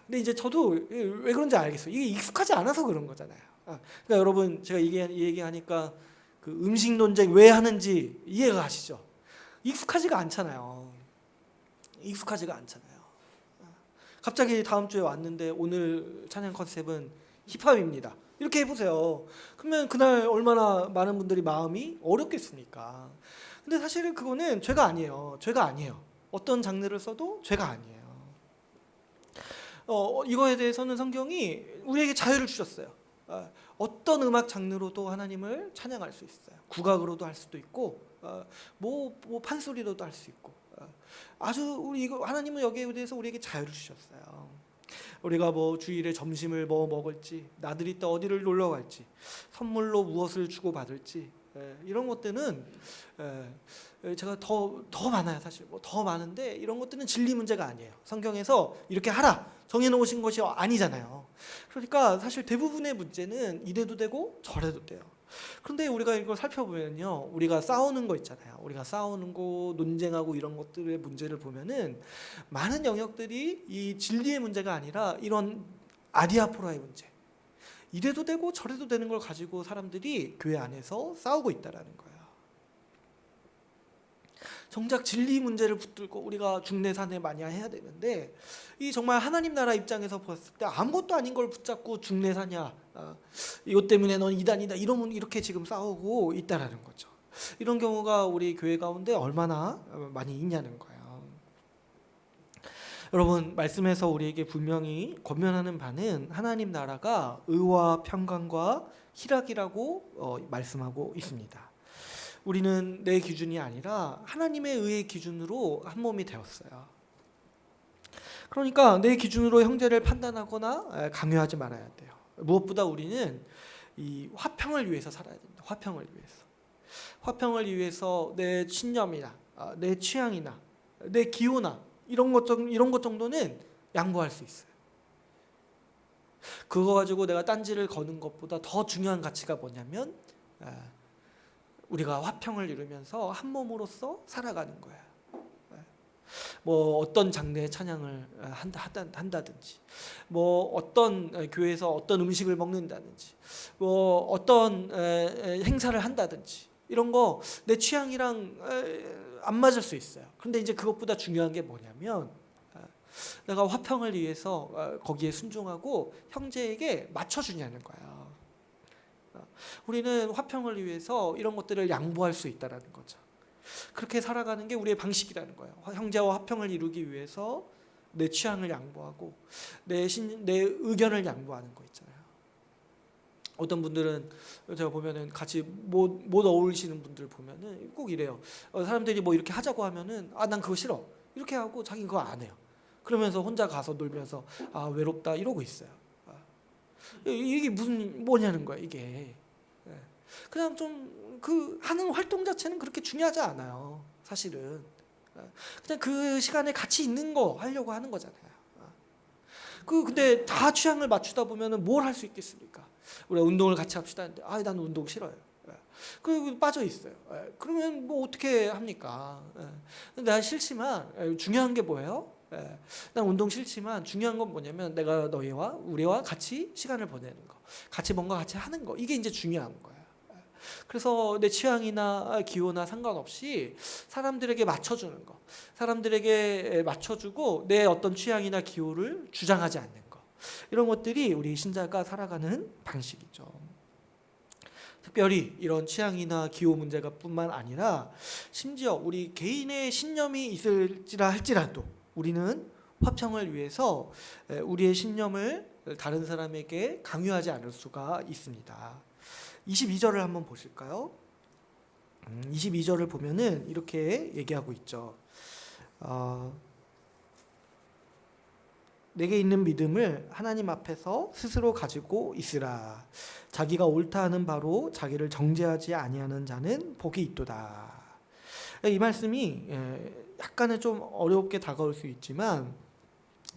근데 이제 저도 왜 그런지 알겠어요. 이게 익숙하지 않아서 그런 거잖아요. 그러니까 여러분 제가 얘기하니까 그 음식 논쟁 왜 하는지 이해가 가시죠? 익숙하지가 않잖아요. 갑자기 다음 주에 왔는데 오늘 찬양 컨셉은 힙합입니다. 이렇게 해보세요. 그러면 그날 얼마나 많은 분들이 마음이 어렵겠습니까? 근데 사실은 그거는 죄가 아니에요. 어떤 장르를 써도 죄가 아니에요. 이거에 대해서는 성경이 우리에게 자유를 주셨어요. 어떤 음악 장르로도 하나님을 찬양할 수 있어요. 국악으로도 할 수도 있고, 뭐 판소리로도 할 수 있고, 아주 하나님은 여기에 대해서 우리에게 자유를 주셨어요. 우리가 뭐 주일에 점심을 뭐 먹을지, 나들이 때 어디를 놀러 갈지, 선물로 무엇을 주고 받을지, 이런 것들은 제가 더 많아요. 사실 뭐 더 많은데 이런 것들은 진리 문제가 아니에요. 성경에서 이렇게 하라 정해놓으신 것이 아니잖아요. 그러니까 사실 대부분의 문제는 이래도 되고 저래도 돼요. 그런데 우리가 이걸 살펴보면요, 우리가 싸우는 거 있잖아요. 우리가 싸우는 거, 논쟁하고 이런 것들의 문제를 보면은 많은 영역들이 이 진리의 문제가 아니라 이런 아디아포라의 문제, 이래도 되고 저래도 되는 걸 가지고 사람들이 교회 안에서 싸우고 있다라는 거예요. 정작 진리 문제를 붙들고 우리가 중내산에 많이 해야 되는데, 이 정말 하나님 나라 입장에서 봤을 때 아무것도 아닌 걸 붙잡고 중내사냐, 이것 때문에 넌 이단이다, 이렇게 지금 싸우고 있다라는 거죠. 이런 경우가 우리 교회 가운데 얼마나 많이 있냐는 거예요. 여러분, 말씀에서 우리에게 분명히 권면하는 바는 하나님 나라가 의와 평강과 희락이라고 말씀하고 있습니다. 우리는 내 기준이 아니라 하나님의 의의 기준으로 한 몸이 되었어요. 그러니까 내 기준으로 형제를 판단하거나 강요하지 말아야 돼요. 무엇보다 우리는 이 화평을 위해서 살아야 됩니다. 화평을 위해서. 화평을 위해서 내 신념이나 내 취향이나 내 기호나 이런 것 정도는 양보할 수 있어요. 그거 가지고 내가 딴지를 거는 것보다 더 중요한 가치가 뭐냐면 우리가 화평을 이루면서 한 몸으로서 살아가는 거야. 뭐 어떤 장르의 찬양을 한다든지, 뭐 어떤 교회에서 어떤 음식을 먹는다든지, 뭐 어떤 행사를 한다든지, 이런 거 내 취향이랑 안 맞을 수 있어요. 그런데 이제 그것보다 중요한 게 뭐냐면 내가 화평을 위해서 거기에 순종하고 형제에게 맞춰주냐는 거야. 우리는 화평을 위해서 이런 것들을 양보할 수 있다는 거죠. 그렇게 살아가는 게 우리의 방식이라는 거예요. 형제와 화평을 이루기 위해서 내 취향을 양보하고 내 의견을 양보하는 거 있잖아요. 어떤 분들은 제가 보면은 같이 못 어울리시는 분들 보면은 꼭 이래요. 사람들이 뭐 이렇게 하자고 하면은 난 그거 싫어 이렇게 하고 자기는 그거 안 해요. 그러면서 혼자 가서 놀면서 외롭다 이러고 있어요. 이게 뭐냐는 거야 이게. 그냥 좀 그 하는 활동 자체는 그렇게 중요하지 않아요. 사실은 그냥 그 시간에 같이 있는 거 하려고 하는 거잖아요. 근데 다 취향을 맞추다 보면은 뭘 할 수 있겠습니까? 우리가 운동을 같이 합시다 했는데 나는 운동 싫어요. 그 빠져 있어요. 그러면 뭐 어떻게 합니까? 내가 싫지만 중요한 게 뭐예요? 난 운동 싫지만 중요한 건 뭐냐면 내가 우리와 같이 시간을 보내는 거, 같이 뭔가 같이 하는 거, 이게 이제 중요한 거예요. 그래서 내 취향이나 기호나 상관없이 사람들에게 맞춰주는 거, 사람들에게 맞춰주고 내 어떤 취향이나 기호를 주장하지 않는 거, 이런 것들이 우리 신자가 살아가는 방식이죠. 특별히 이런 취향이나 기호 문제가 뿐만 아니라 심지어 우리 개인의 신념이 있을지라 할지라도 우리는 화평을 위해서 우리의 신념을 다른 사람에게 강요하지 않을 수가 있습니다. 22절을 한번 보실까요? 22절을 보면은 이렇게 얘기하고 있죠. 내게 있는 믿음을 하나님 앞에서 스스로 가지고 있으라. 자기가 옳다 하는 바로 자기를 정죄하지 아니하는 자는 복이 있도다. 이 말씀이 약간은 좀 어렵게 다가올 수 있지만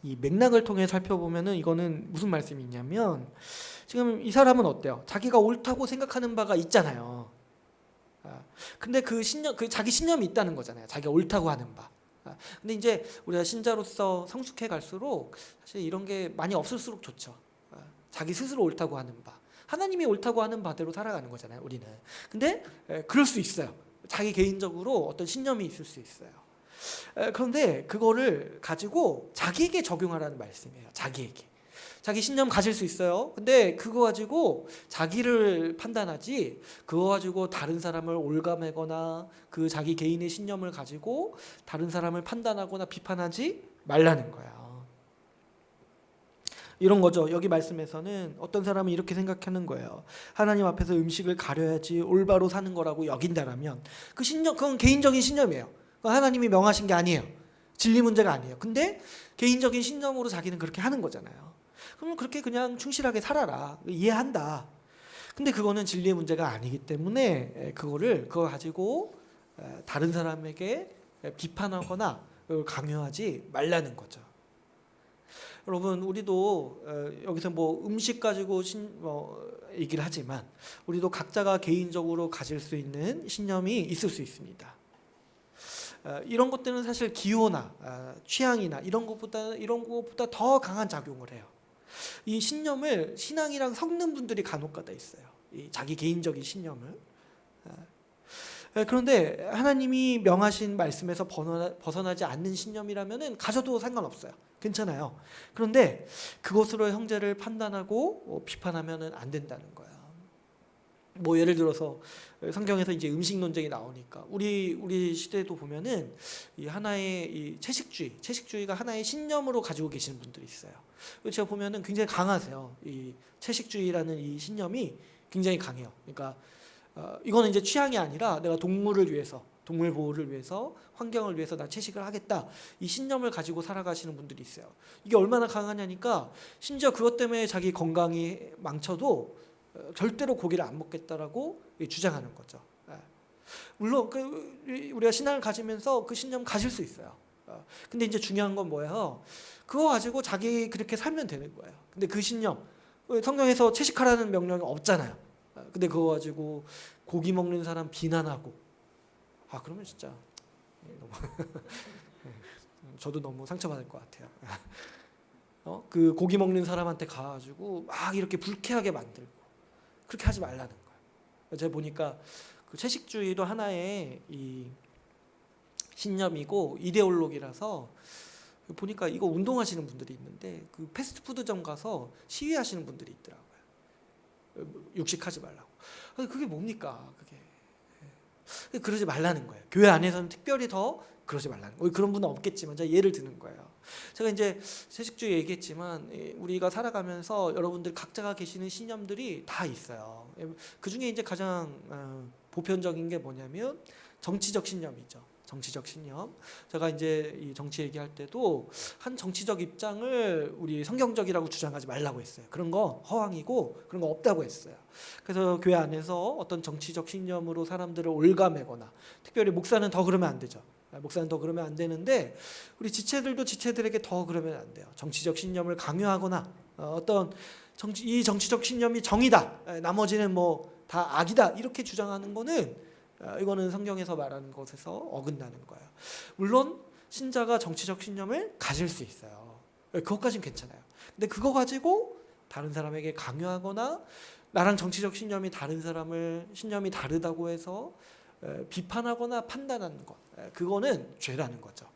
이 맥락을 통해 살펴보면은 이거는 무슨 말씀이 있냐면 지금 이 사람은 어때요? 자기가 옳다고 생각하는 바가 있잖아요. 근데 그 자기 신념이 있다는 거잖아요. 자기가 옳다고 하는 바. 근데 이제 우리가 신자로서 성숙해 갈수록 사실 이런 게 많이 없을수록 좋죠. 자기 스스로 옳다고 하는 바. 하나님이 옳다고 하는 바대로 살아가는 거잖아요, 우리는. 근데 그럴 수 있어요. 자기 개인적으로 어떤 신념이 있을 수 있어요. 그런데 그거를 가지고 자기에게 적용하라는 말씀이에요. 자기에게. 자기 신념 가질 수 있어요. 근데 그거 가지고 자기를 판단하지, 그거 가지고 다른 사람을 올가매거나 그 자기 개인의 신념을 가지고 다른 사람을 판단하거나 비판하지 말라는 거야. 이런 거죠. 여기 말씀에서는 어떤 사람은 이렇게 생각하는 거예요. 하나님 앞에서 음식을 가려야지 올바로 사는 거라고 여긴다라면 그 신념, 그건 개인적인 신념이에요. 그건 하나님이 명하신 게 아니에요. 진리 문제가 아니에요. 근데 개인적인 신념으로 자기는 그렇게 하는 거잖아요. 그럼 그렇게 그냥 충실하게 살아라. 이해한다. 근데 그거는 진리의 문제가 아니기 때문에 그거 가지고 다른 사람에게 비판하거나 강요하지 말라는 거죠. 여러분, 우리도 여기서 뭐 음식 가지고 얘기를 하지만 우리도 각자가 개인적으로 가질 수 있는 신념이 있을 수 있습니다. 이런 것들은 사실 기호나 취향이나 이런 것보다 더 강한 작용을 해요. 이 신념을 신앙이랑 섞는 분들이 간혹가다 있어요. 이 자기 개인적인 신념을. 그런데 하나님이 명하신 말씀에서 벗어나지 않는 신념이라면은 가져도 상관없어요. 괜찮아요. 그런데 그것으로 형제를 판단하고 비판하면은 안 된다는 거예요. 뭐 예를 들어서 성경에서 이제 음식 논쟁이 나오니까 우리 시대도 보면은 이 하나의 이 채식주의가 하나의 신념으로 가지고 계시는 분들이 있어요. 제가 보면은 굉장히 강하세요. 이 채식주의라는 이 신념이 굉장히 강해요. 그러니까 이거는 이제 취향이 아니라 내가 동물을 위해서, 동물 보호를 위해서, 환경을 위해서 나 채식을 하겠다, 이 신념을 가지고 살아가시는 분들이 있어요. 이게 얼마나 강하냐니까 심지어 그것 때문에 자기 건강이 망쳐도 절대로 고기를 안 먹겠다라고 주장하는 거죠. 물론 우리가 신앙을 가지면서 그 신념 가질 수 있어요. 근데 이제 중요한 건 뭐예요? 그거 가지고 자기 그렇게 살면 되는 거예요. 근데 그 신념, 성경에서 채식하라는 명령이 없잖아요. 근데 그거 가지고 고기 먹는 사람 비난하고, 그러면 진짜 너무 저도 너무 상처받을 것 같아요. 그 고기 먹는 사람한테 가가지고 막 이렇게 불쾌하게 만들고, 그렇게 하지 말라는 거예요. 제가 보니까 그 채식주의도 하나의 이 신념이고 이데올로기라서, 보니까 이거 운동하시는 분들이 있는데 그 패스트푸드점 가서 시위하시는 분들이 있더라고요. 육식하지 말라고. 그게 뭡니까? 그게 그러지 말라는 거예요. 교회 안에서는 특별히 더 그러지 말라는 거예요. 그런 분은 없겠지만 제가 예를 드는 거예요. 제가 이제 채식주의 얘기했지만 우리가 살아가면서 여러분들 각자가 계시는 신념들이 다 있어요. 그 중에 이제 가장 보편적인 게 뭐냐면 정치적 신념이죠. 정치적 신념. 제가 이제 이 정치 얘기할 때도 한 정치적 입장을 우리 성경적이라고 주장하지 말라고 했어요. 그런 거 허황이고 그런 거 없다고 했어요. 그래서 교회 안에서 어떤 정치적 신념으로 사람들을 올가매거나, 특별히 목사는 더 그러면 안 되죠. 목사는 더 그러면 안 되는데 우리 지체들도 지체들에게 더 그러면 안 돼요. 정치적 신념을 강요하거나 어떤 이 정치적 신념이 정이다, 나머지는 뭐 다 악이다, 이렇게 주장하는 거는 이거는 성경에서 말하는 것에서 어긋나는 거예요. 물론 신자가 정치적 신념을 가질 수 있어요. 그것까지는 괜찮아요. 근데 그거 가지고 다른 사람에게 강요하거나 나랑 정치적 신념이 다른 사람을 신념이 다르다고 해서 비판하거나 판단하는 것, 그거는 죄라는 거죠.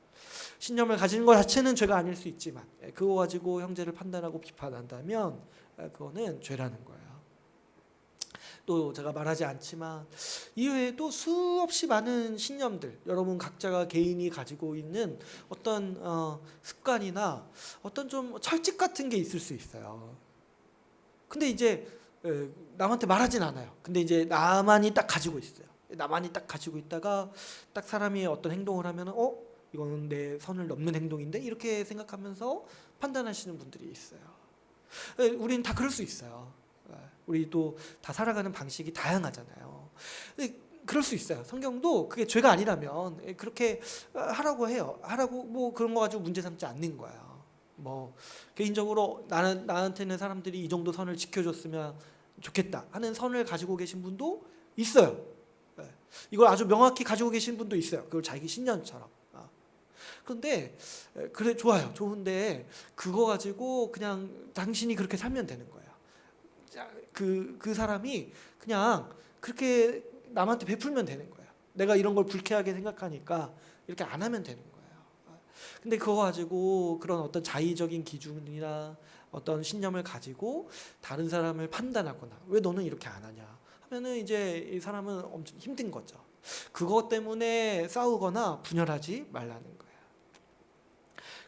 신념을 가지는 것 자체는 죄가 아닐 수 있지만 그거 가지고 형제를 판단하고 비판한다면 그거는 죄라는 거예요. 또 제가 말하지 않지만 이외에도 수없이 많은 신념들, 여러분 각자가 개인이 가지고 있는 어떤 습관이나 어떤 좀 철칙 같은 게 있을 수 있어요. 근데 이제 남한테 말하진 않아요. 근데 이제 나만이 딱 가지고 있어요. 나만이 딱 가지고 있다가 딱 사람이 어떤 행동을 하면 이거는 내 선을 넘는 행동인데, 이렇게 생각하면서 판단하시는 분들이 있어요. 우리는 다 그럴 수 있어요. 우리도 다 살아가는 방식이 다양하잖아요. 그럴 수 있어요. 성경도 그게 죄가 아니라면 그렇게 하라고 해요. 하라고 뭐 그런 거 가지고 문제 삼지 않는 거예요. 뭐 개인적으로 나한테는 사람들이 이 정도 선을 지켜줬으면 좋겠다 하는 선을 가지고 계신 분도 있어요. 이걸 아주 명확히 가지고 계신 분도 있어요. 그걸 자기 신념처럼. 그런데 그래, 좋아요. 좋은데 그거 가지고 그냥 당신이 그렇게 살면 되는 거예요. 그 사람이 그냥 그렇게 남한테 베풀면 되는 거예요. 내가 이런 걸 불쾌하게 생각하니까 이렇게 안 하면 되는 거예요. 근데 그거 가지고 그런 어떤 자의적인 기준이나 어떤 신념을 가지고 다른 사람을 판단하거나 왜 너는 이렇게 안 하냐 하면은 이제 이 사람은 엄청 힘든 거죠. 그것 때문에 싸우거나 분열하지 말라는 거예요.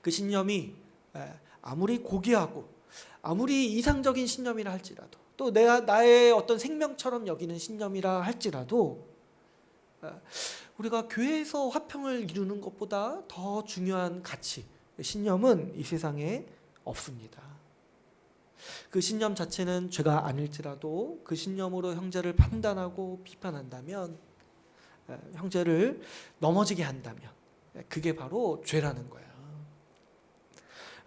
그 신념이 아무리 고귀하고 아무리 이상적인 신념이라 할지라도, 또 나의 어떤 생명처럼 여기는 신념이라 할지라도, 우리가 교회에서 화평을 이루는 것보다 더 중요한 가치, 신념은 이 세상에 없습니다. 그 신념 자체는 죄가 아닐지라도 그 신념으로 형제를 판단하고 비판한다면, 형제를 넘어지게 한다면 그게 바로 죄라는 거예요.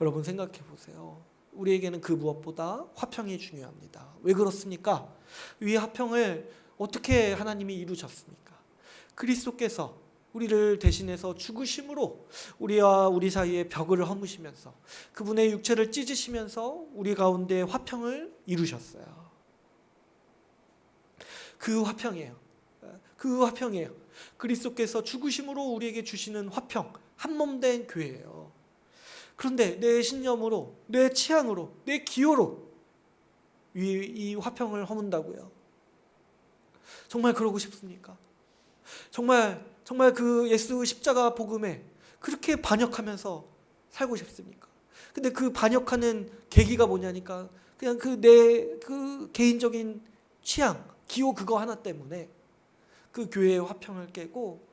여러분 생각해 보세요. 우리에게는 그 무엇보다 화평이 중요합니다. 왜 그렇습니까? 이 화평을 어떻게 하나님이 이루셨습니까? 그리스도께서 우리를 대신해서 죽으심으로 우리와 우리 사이에 벽을 허무시면서 그분의 육체를 찢으시면서 우리 가운데 화평을 이루셨어요. 그 화평이에요. 그 화평이에요. 그리스도께서 죽으심으로 우리에게 주시는 화평, 한몸된 교회예요. 그런데 내 신념으로, 내 취향으로, 내 기호로 이 화평을 허문다고요. 정말 그러고 싶습니까? 정말 그 예수 십자가 복음에 그렇게 반역하면서 살고 싶습니까? 근데 그 반역하는 계기가 뭐냐니까 그냥 그 개인적인 취향, 기호 그거 하나 때문에 그 교회의 화평을 깨고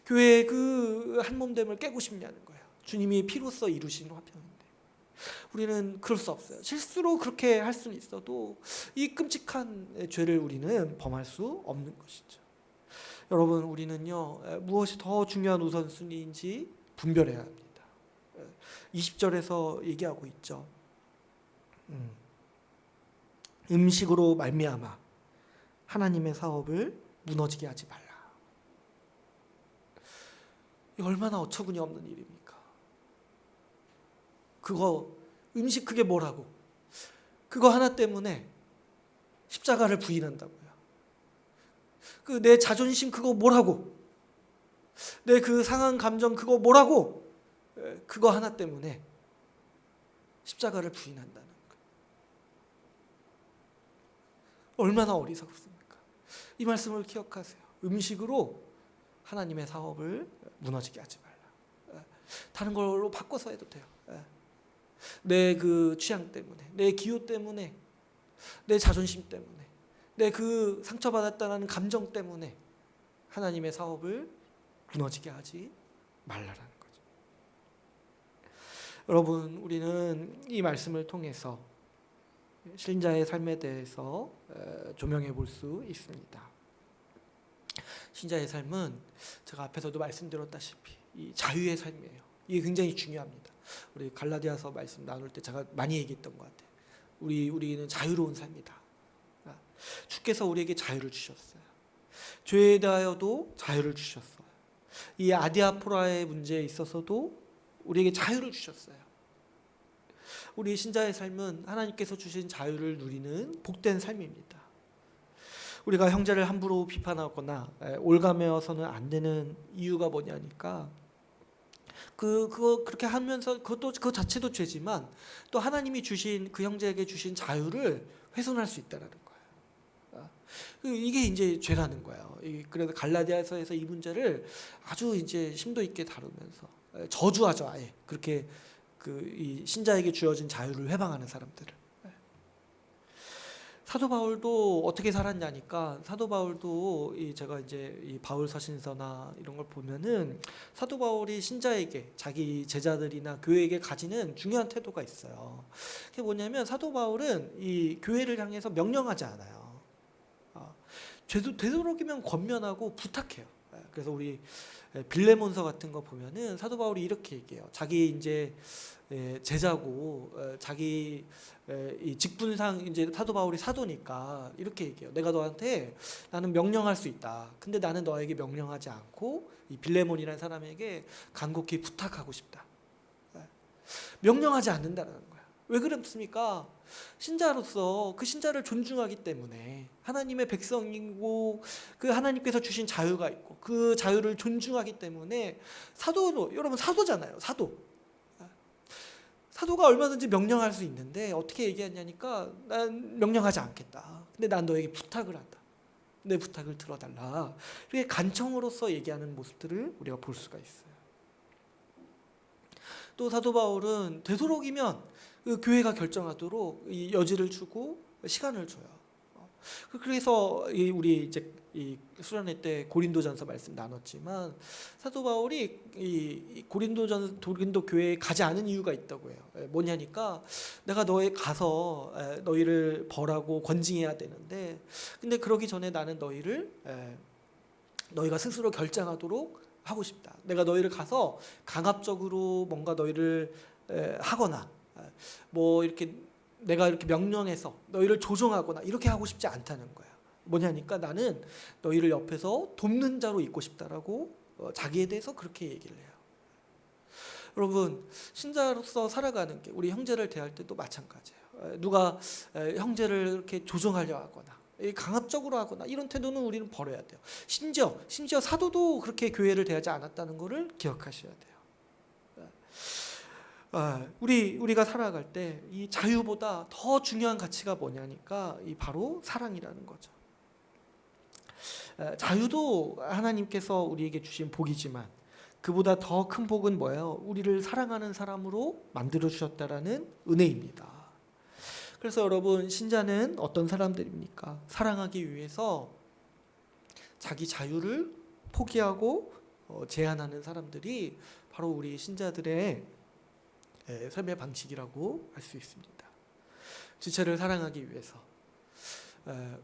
교회의 그 한몸됨을 깨고 싶냐는 거예요. 주님이 피로써 이루신 화평인데 우리는 그럴 수 없어요. 실수로 그렇게 할 수는 있어도 이 끔찍한 죄를 우리는 범할 수 없는 것이죠. 여러분, 우리는요 무엇이 더 중요한 우선순위인지 분별해야 합니다. 20절에서 얘기하고 있죠. 음식으로 말미암아 하나님의 사업을 무너지게 하지 말라. 이거 얼마나 어처구니 없는 일입니까? 음식 그게 뭐라고? 그거 하나 때문에 십자가를 부인한다고요. 그 내 자존심 그거 뭐라고? 내 그 상한 감정 그거 뭐라고? 그거 하나 때문에 십자가를 부인한다는 거예요. 얼마나 어리석습니까? 이 말씀을 기억하세요. 음식으로 하나님의 사업을 무너지게 하지 말라. 다른 걸로 바꿔서 해도 돼요. 내 그 취향 때문에, 내 기호 때문에, 내 자존심 때문에, 내 그 상처받았다는 감정 때문에 하나님의 사업을 무너지게 하지 말라라는 거죠. 여러분, 우리는 이 말씀을 통해서 신자의 삶에 대해서 조명해 볼 수 있습니다. 신자의 삶은 제가 앞에서도 말씀드렸다시피 이 자유의 삶이에요. 이게 굉장히 중요합니다. 우리 갈라디아서 말씀 나눌 때 제가 많이 얘기했던 것 같아요. 우리는 자유로운 삶이다. 주께서 우리에게 자유를 주셨어요. 죄에 대하여도 자유를 주셨어요. 이 아디아포라의 문제에 있어서도 우리에게 자유를 주셨어요. 우리 신자의 삶은 하나님께서 주신 자유를 누리는 복된 삶입니다. 우리가 형제를 함부로 비판하거나 올가매어서는 안 되는 이유가 뭐냐니까 그거 그렇게 하면서 그거 자체도 죄지만 또 하나님이 주신 그 형제에게 주신 자유를 훼손할 수 있다는 거예요. 이게 이제 죄라는 거예요. 그래서 갈라디아서에서 이 문제를 아주 이제 심도 있게 다루면서 저주하죠. 아예 그렇게 이 신자에게 주어진 자유를 회방하는 사람들을. 사도 바울도 어떻게 살았냐니까 사도 바울도 제가 이제 이 바울 서신서나 이런 걸 보면은 사도 바울이 신자에게 자기 제자들이나 교회에게 가지는 중요한 태도가 있어요. 그게 뭐냐면 사도 바울은 이 교회를 향해서 명령하지 않아요. 되도록이면 권면하고 부탁해요. 그래서 우리 빌레몬서 같은 거 보면은 사도 바울이 이렇게 얘기해요. 자기 이제 제자고 자기 이 직분상 이제 사도 바울이 사도니까 이렇게 얘기해요. 내가 너한테 나는 명령할 수 있다. 근데 나는 너에게 명령하지 않고 이 빌레몬이라는 사람에게 간곡히 부탁하고 싶다. 명령하지 않는다는 거야. 왜 그렇습니까? 신자로서 그 신자를 존중하기 때문에 하나님의 백성이고 그 하나님께서 주신 자유가 있고 그 자유를 존중하기 때문에 사도도 여러분 사도잖아요. 사도가 얼마든지 명령할 수 있는데 어떻게 얘기하냐니까 난 명령하지 않겠다. 근데 난 너에게 부탁을 한다. 내 부탁을 들어달라. 이렇게 간청으로서 얘기하는 모습들을 우리가 볼 수가 있어요. 또 사도 바울은 되도록이면 그 교회가 결정하도록 이 여지를 주고 시간을 줘요. 그래서 우리 이제 이 수련회 때 고린도전서 말씀 나눴지만 사도 바울이 이 고린도 교회에 가지 않은 이유가 있다고 해요. 뭐냐니까 내가 너에 가서 너희를 벌하고 권징해야 되는데 근데 그러기 전에 나는 너희가 스스로 결정하도록 하고 싶다. 내가 너희를 가서 강압적으로 뭔가 너희를 하거나 뭐 이렇게 내가 이렇게 명령해서 너희를 조종하거나 이렇게 하고 싶지 않다는 거야. 뭐냐니까 나는 너희를 옆에서 돕는 자로 있고 싶다라고 자기에 대해서 그렇게 얘기를 해요. 여러분 신자로서 살아가는 게 우리 형제를 대할 때도 마찬가지예요. 누가 형제를 이렇게 조종하려 하거나 강압적으로 하거나 이런 태도는 우리는 버려야 돼요. 심지어 사도도 그렇게 교회를 대하지 않았다는 것을 기억하셔야 돼요. 우리가 살아갈 때 이 자유보다 더 중요한 가치가 뭐냐니까 이 바로 사랑이라는 거죠. 자유도 하나님께서 우리에게 주신 복이지만 그보다 더 큰 복은 뭐예요? 우리를 사랑하는 사람으로 만들어 주셨다라는 은혜입니다. 그래서 여러분, 신자는 어떤 사람들입니까? 사랑하기 위해서 자기 자유를 포기하고 제한하는 사람들이 바로 우리 신자들의 삶의 방식이라고 할 수 있습니다. 지체를 사랑하기 위해서.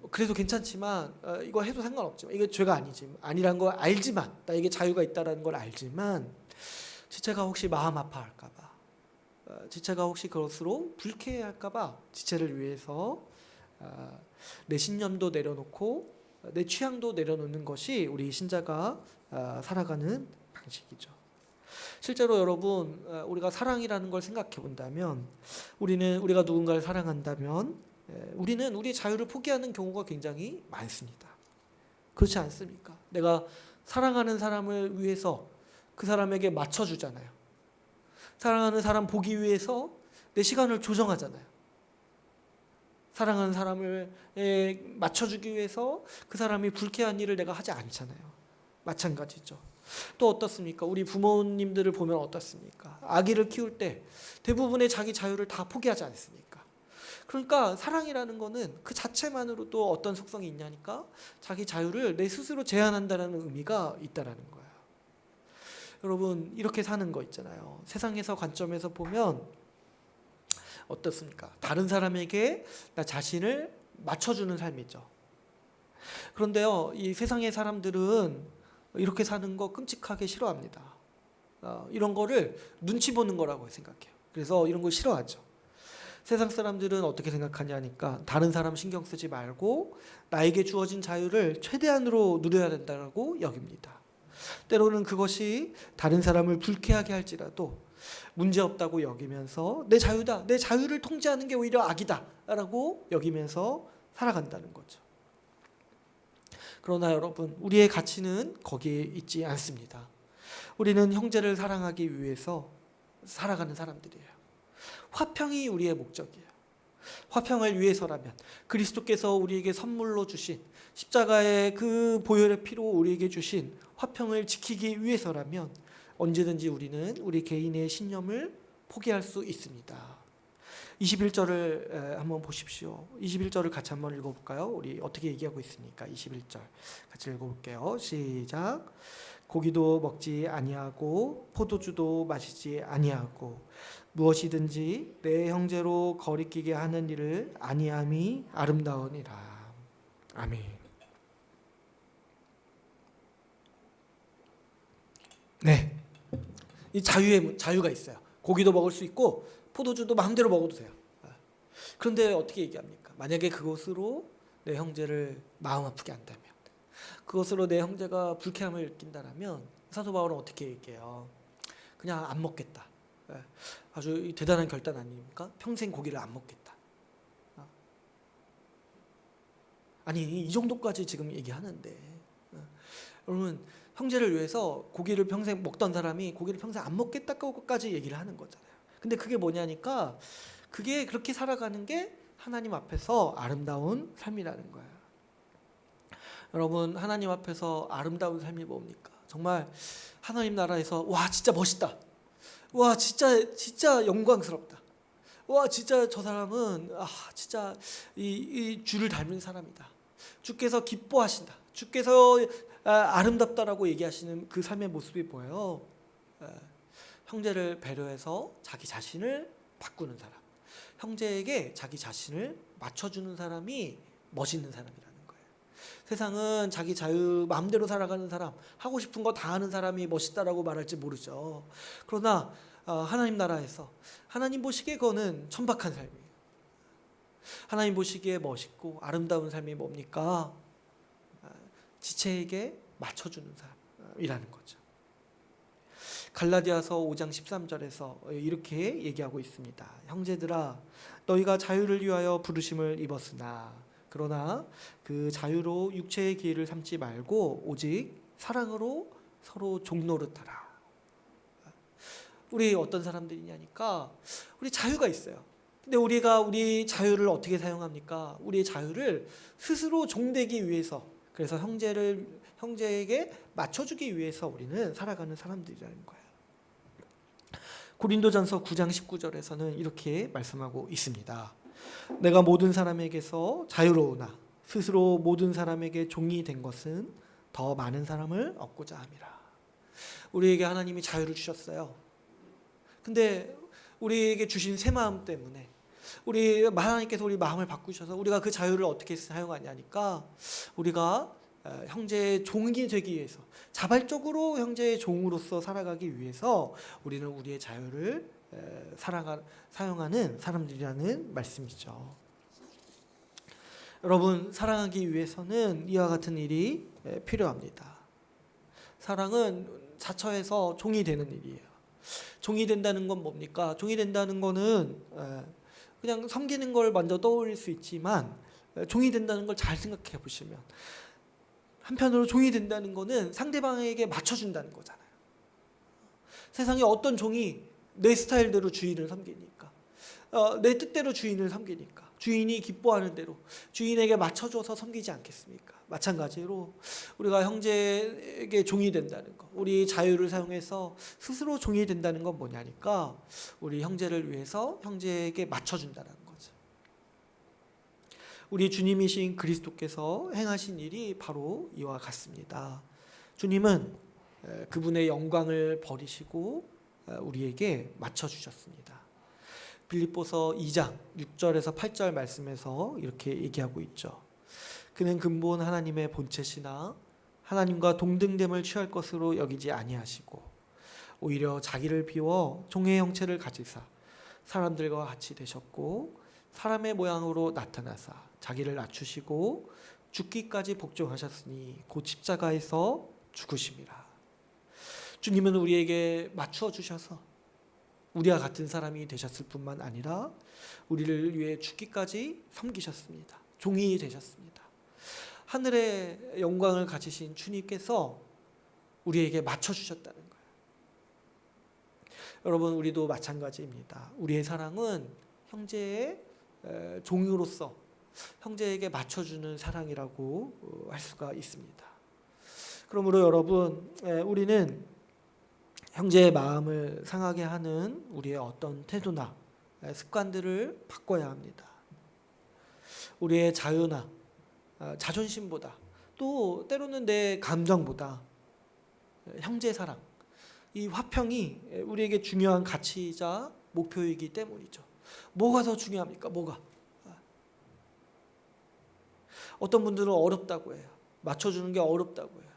그래도 괜찮지만 이거 해도 상관없지만 이게 죄가 아니란 걸 알지만, 나에게 자유가 있다는 걸 알지만 지체가 혹시 마음 아파할까 봐, 지체가 혹시 그것으로 불쾌해할까 봐 지체를 위해서 내 신념도 내려놓고 내 취향도 내려놓는 것이 우리 신자가 살아가는 방식이죠. 실제로 여러분, 우리가 사랑이라는 걸 생각해 본다면, 우리가 누군가를 사랑한다면 우리는 우리의 자유를 포기하는 경우가 굉장히 많습니다. 그렇지 않습니까? 내가 사랑하는 사람을 위해서 그 사람에게 맞춰주잖아요. 사랑하는 사람 보기 위해서 내 시간을 조정하잖아요. 사랑하는 사람을 맞춰주기 위해서 그 사람이 불쾌한 일을 내가 하지 않잖아요. 마찬가지죠. 또 어떻습니까? 우리 부모님들을 보면 어떻습니까? 아기를 키울 때 대부분의 자기 자유를 다 포기하지 않습니까? 그러니까 사랑이라는 거는 그 자체만으로도 어떤 속성이 있냐니까, 자기 자유를 내 스스로 제한한다는 의미가 있다라는 거예요. 여러분, 이렇게 사는 거 있잖아요. 세상에서 관점에서 보면 어떻습니까? 다른 사람에게 나 자신을 맞춰주는 삶이죠. 그런데요, 이 세상의 사람들은 이렇게 사는 거 끔찍하게 싫어합니다. 이런 거를 눈치 보는 거라고 생각해요. 그래서 이런 걸 싫어하죠. 세상 사람들은 어떻게 생각하냐니까, 다른 사람 신경 쓰지 말고 나에게 주어진 자유를 최대한으로 누려야 된다고 여깁니다. 때로는 그것이 다른 사람을 불쾌하게 할지라도 문제없다고 여기면서 내 자유다, 내 자유를 통제하는 게 오히려 악이다 라고 여기면서 살아간다는 거죠. 그러나 여러분, 우리의 가치는 거기에 있지 않습니다. 우리는 형제를 사랑하기 위해서 살아가는 사람들이에요. 화평이 우리의 목적이에요. 화평을 위해서라면, 그리스도께서 우리에게 선물로 주신 십자가의 그 보혈의 피로 우리에게 주신 화평을 지키기 위해서라면 언제든지 우리는 우리 개인의 신념을 포기할 수 있습니다. 21절을 한번 보십시오. 21절을 같이 한번 읽어볼까요? 우리 어떻게 얘기하고 있으니까 21절 같이 읽어볼게요. 시작. 고기도 먹지 아니하고 포도주도 마시지 아니하고 무엇이든지 내 형제로 거리끼게 하는 일을 아니함이 아름다우니라. 아멘. 네, 이 자유가 있어요. 고기도 먹을 수 있고 포도주도 마음대로 먹어도 돼요. 그런데 어떻게 얘기합니까? 만약에 그것으로 내 형제를 마음 아프게 한다면, 그것으로 내 형제가 불쾌함을 느낀다면 사도 바울은 어떻게 얘기해요? 그냥 안 먹겠다. 아주 대단한 결단 아닙니까? 평생 고기를 안 먹겠다. 아니, 이 정도까지 지금 얘기하는데, 여러분, 형제를 위해서 고기를 평생 먹던 사람이 고기를 평생 안 먹겠다고까지 얘기를 하는 거잖아요. 근데 그게 뭐냐니까, 그게 그렇게 살아가는 게 하나님 앞에서 아름다운 삶이라는 거예요. 여러분, 하나님 앞에서 아름다운 삶이 뭡니까? 정말 하나님 나라에서 와 진짜 멋있다, 와 진짜 영광스럽다, 와 진짜 저 사람은 진짜 이 주를 닮은 사람이다, 주께서 기뻐하신다, 주께서 아름답다라고 얘기하시는 그 삶의 모습이 보여요. 형제를 배려해서 자기 자신을 바꾸는 사람, 형제에게 자기 자신을 맞춰주는 사람이 멋있는 사람이라는 거예요. 세상은 자기 자유 마음대로 살아가는 사람, 하고 싶은 거 다 하는 사람이 멋있다라고 말할지 모르죠. 그러나 하나님 나라에서 하나님 보시기에 그거는 천박한 삶이에요. 하나님 보시기에 멋있고 아름다운 삶이 뭡니까? 지체에게 맞춰주는 사람이라는 거죠. 갈라디아서 5장 13절에서 이렇게 얘기하고 있습니다. 형제들아, 너희가 자유를 위하여 부르심을 입었으나 그러나 그 자유로 육체의 기회를 삼지 말고 오직 사랑으로 서로 종노릇하라. 우리 어떤 사람들이냐니까, 우리 자유가 있어요. 근데 우리가 우리 자유를 어떻게 사용합니까? 우리의 자유를 스스로 종되기 위해서, 그래서 형제에게 맞춰주기 위해서 우리는 살아가는 사람들이라는 거예요. 고린도전서 9장 19절에서는 이렇게 말씀하고 있습니다. 내가 모든 사람에게서 자유로우나 스스로 모든 사람에게 종이 된 것은 더 많은 사람을 얻고자 함이라. 우리에게 하나님이 자유를 주셨어요. 근데 우리에게 주신 새 마음 때문에 하나님께서 우리 마음을 바꾸셔서 우리가 그 자유를 어떻게 사용하냐니까 우리가 형제의 종이 되기 위해서 자발적으로 형제의 종으로서 살아가기 위해서 우리는 우리의 자유를 사용하는 사람들이라는 말씀이죠. 여러분, 사랑하기 위해서는 이와 같은 일이 필요합니다. 사랑은 자처해서 종이 되는 일이에요. 종이 된다는 건 뭡니까? 종이 된다는 거는 그냥 섬기는 걸 먼저 떠올릴 수 있지만 종이 된다는 걸 잘 생각해 보시면 한편으로 종이 된다는 거는 상대방에게 맞춰준다는 거잖아요. 세상에 어떤 종이 내 스타일대로 주인을 섬기니까 내 뜻대로 주인을 섬기니까 주인이 기뻐하는 대로 주인에게 맞춰줘서 섬기지 않겠습니까? 마찬가지로 우리가 형제에게 종이 된다는 것, 우리 자유를 사용해서 스스로 종이 된다는 건 뭐냐니까 우리 형제를 위해서 형제에게 맞춰준다는 거죠. 우리 주님이신 그리스도께서 행하신 일이 바로 이와 같습니다. 주님은 그분의 영광을 버리시고 우리에게 맞춰주셨습니다. 빌립보서 2장 6절에서 8절 말씀에서 이렇게 얘기하고 있죠. 그는 근본 하나님의 본체시나 하나님과 동등됨을 취할 것으로 여기지 아니하시고 오히려 자기를 비워 종의 형체를 가지사 사람들과 같이 되셨고 사람의 모양으로 나타나사 자기를 낮추시고 죽기까지 복종하셨으니 곧 십자가에서 죽으심이라. 주님은 우리에게 맞추어 주셔서 우리와 같은 사람이 되셨을 뿐만 아니라 우리를 위해 죽기까지 섬기셨습니다. 종이 되셨습니다. 하늘의 영광을 가지신 주님께서 우리에게 맞춰주셨다는 거예요. 여러분, 우리도 마찬가지입니다. 우리의 사랑은 형제의 종으로서 형제에게 맞춰주는 사랑이라고 할 수가 있습니다. 그러므로 여러분, 우리는 형제의 마음을 상하게 하는 우리의 어떤 태도나 습관들을 바꿔야 합니다. 우리의 자유나 자존심보다 또 때로는 내 감정보다 형제 사랑, 이 화평이 우리에게 중요한 가치이자 목표이기 때문이죠. 뭐가 더 중요합니까? 뭐가? 어떤 분들은 어렵다고 해요. 맞춰주는 게 어렵다고 해요.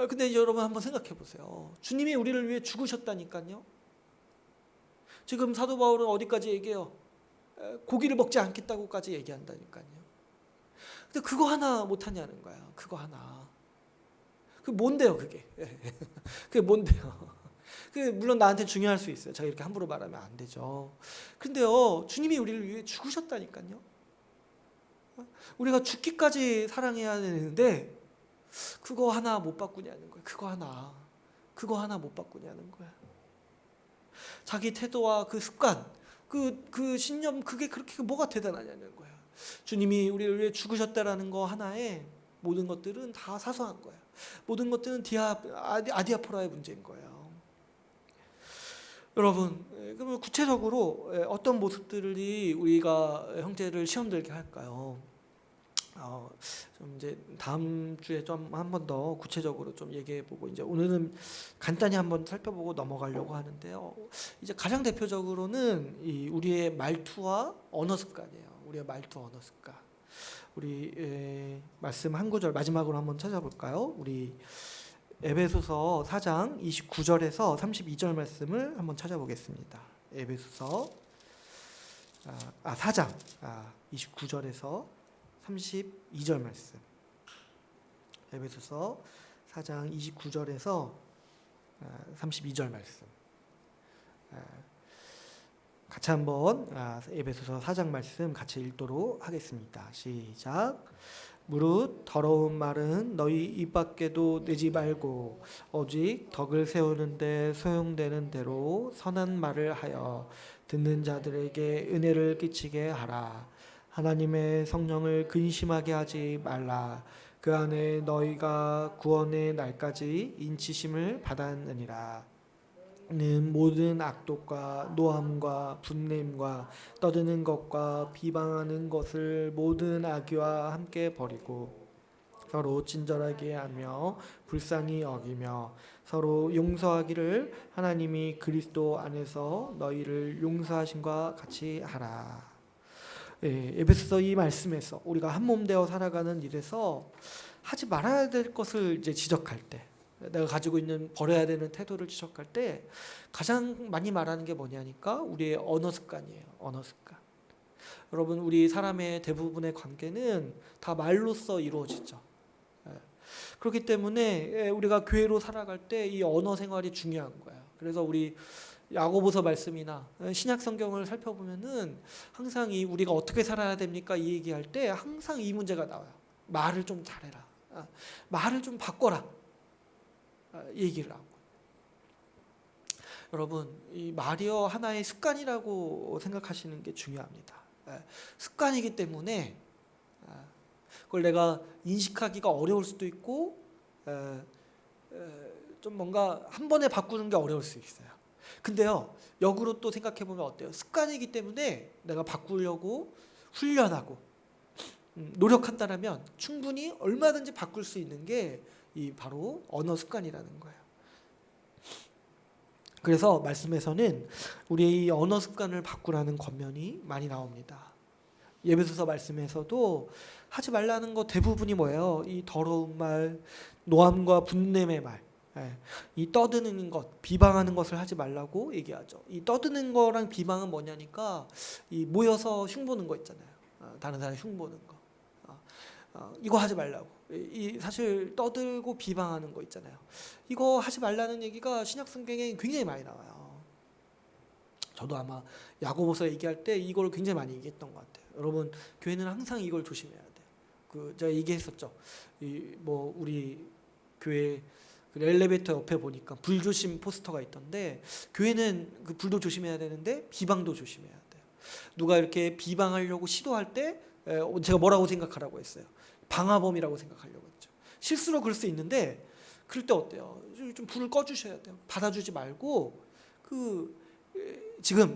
근데 이제 여러분 한번 생각해 보세요. 주님이 우리를 위해 죽으셨다니까요. 지금 사도 바울은 어디까지 얘기해요? 고기를 먹지 않겠다고까지 얘기한다니까요. 근데 그거 하나 못하냐는 거야. 그거 하나. 그 뭔데요, 그게? 그게 뭔데요? 그게 물론 나한테 중요할 수 있어요. 제가 이렇게 함부로 말하면 안 되죠. 근데요, 주님이 우리를 위해 죽으셨다니까요. 우리가 죽기까지 사랑해야 되는데 그거 하나 못 바꾸냐는 거예요. 그거 하나 못 바꾸냐는 거야. 자기 태도와 그 습관, 그 신념, 그게 그렇게 뭐가 대단하냐는 거야. 주님이 우리를 위해 죽으셨다라는 거 하나에 모든 것들은 다 사소한 거야. 모든 것들은 아디아포라의 문제인 거예요. 여러분, 그러면 구체적으로 어떤 모습들이 우리가 형제를 시험 들게 할까요? 좀 이제 다음 주에 좀 한 번 더 구체적으로 좀 얘기해 보고 이제 오늘은 간단히 한번 살펴보고 넘어가려고 하는데요. 이제 가장 대표적으로는 이 우리의 말투와 언어 습관이에요. 우리의 말투, 언어 습관. 우리 말씀 한 구절 마지막으로 한번 찾아볼까요? 우리 에베소서 4장 29절에서 32절 말씀을 한번 찾아보겠습니다. 에베소서 4장 29절에서 32절 말씀. 에베소서 4장 29절에서 32절 말씀. 같이 한번 에베소서 4장 말씀 같이 읽도록 하겠습니다. 시작. 무릇 더러운 말은 너희 입 밖에도 내지 말고 오직 덕을 세우는 데 소용되는 대로 선한 말을 하여 듣는 자들에게 은혜를 끼치게 하라. 하나님의 성령을 근심하게 하지 말라. 그 안에 너희가 구원의 날까지 인치심을 받았느니라. 는 모든 악독과 노함과 분냄과 떠드는 것과 비방하는 것을 모든 악의와 함께 버리고 서로 친절하게 하며 불쌍히 여기며 서로 용서하기를 하나님이 그리스도 안에서 너희를 용서하신과 같이 하라. 에베소서 이 말씀에서 우리가 한 몸 되어 살아가는 일에서 하지 말아야 될 것을 이제 지적할 때, 내가 가지고 있는 버려야 되는 태도를 지적할 때 가장 많이 말하는 게 뭐냐니까 우리의 언어 습관이에요. 언어 습관. 여러분, 우리 사람의 대부분의 관계는 다 말로써 이루어지죠. 그렇기 때문에 우리가 교회로 살아갈 때 이 언어 생활이 중요한 거예요. 그래서 우리 야고보서 말씀이나 신약 성경을 살펴보면은 항상 이 우리가 어떻게 살아야 됩니까? 이 얘기할 때 항상 이 문제가 나와요. 말을 좀 잘해라. 말을 좀 바꿔라. 얘기를 하고. 여러분, 이 말이요 하나의 습관이라고 생각하시는 게 중요합니다. 습관이기 때문에 그걸 내가 인식하기가 어려울 수도 있고 좀 뭔가 한 번에 바꾸는 게 어려울 수 있어요. 근데요, 역으로 또 생각해 보면 어때요? 습관이기 때문에 내가 바꾸려고 훈련하고 노력한다면 충분히 얼마든지 바꿀 수 있는 게 이 바로 언어 습관이라는 거예요. 그래서 말씀에서는 우리의 이 언어 습관을 바꾸라는 권면이 많이 나옵니다. 에베소서 말씀에서도 하지 말라는 거 대부분이 뭐예요? 이 더러운 말, 노함과 분냄의 말, 이 떠드는 것, 비방하는 것을 하지 말라고 얘기하죠. 이 떠드는 거랑 비방은 뭐냐니까 이 모여서 흉보는 거 있잖아요. 다른 사람 흉보는 거. 이거 하지 말라고. 이 사실 떠들고 비방하는 거 있잖아요. 이거 하지 말라는 얘기가 신약 성경에 굉장히 많이 나와요. 저도 아마 야고보서 얘기할 때 이걸 굉장히 많이 얘기했던 것 같아요. 여러분, 교회는 항상 이걸 조심해야 돼요. 제가 얘기했었죠. 우리 교회 엘리베이터 옆에 보니까 불조심 포스터가 있던데, 교회는 그 불도 조심해야 되는데 비방도 조심해야 돼요. 누가 이렇게 비방하려고 시도할 때 제가 뭐라고 생각하라고 했어요? 방화범이라고 생각하려고 했죠. 실수로 그럴 수 있는데 그럴 때 어때요? 좀 불을 꺼주셔야 돼요. 받아주지 말고 지금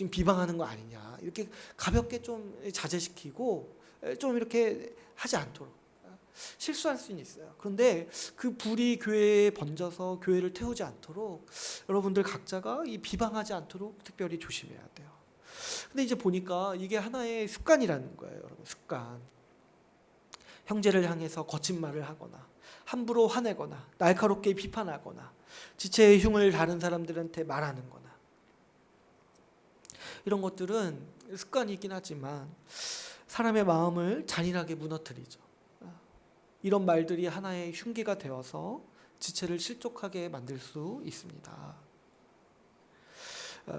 비방하는 거 아니냐, 이렇게 가볍게 좀 자제시키고 좀 이렇게 하지 않도록. 실수할 수는 있어요. 그런데 그 불이 교회에 번져서 교회를 태우지 않도록 여러분들 각자가 이 비방하지 않도록 특별히 조심해야 돼요. 근데 이제 보니까 이게 하나의 습관이라는 거예요, 여러분. 습관. 형제를 향해서 거친 말을 하거나 함부로 화내거나 날카롭게 비판하거나 지체의 흉을 다른 사람들한테 말하는 거나, 이런 것들은 습관이긴 하지만 사람의 마음을 잔인하게 무너뜨리죠. 이런 말들이 하나의 흉기가 되어서 지체를 실족하게 만들 수 있습니다.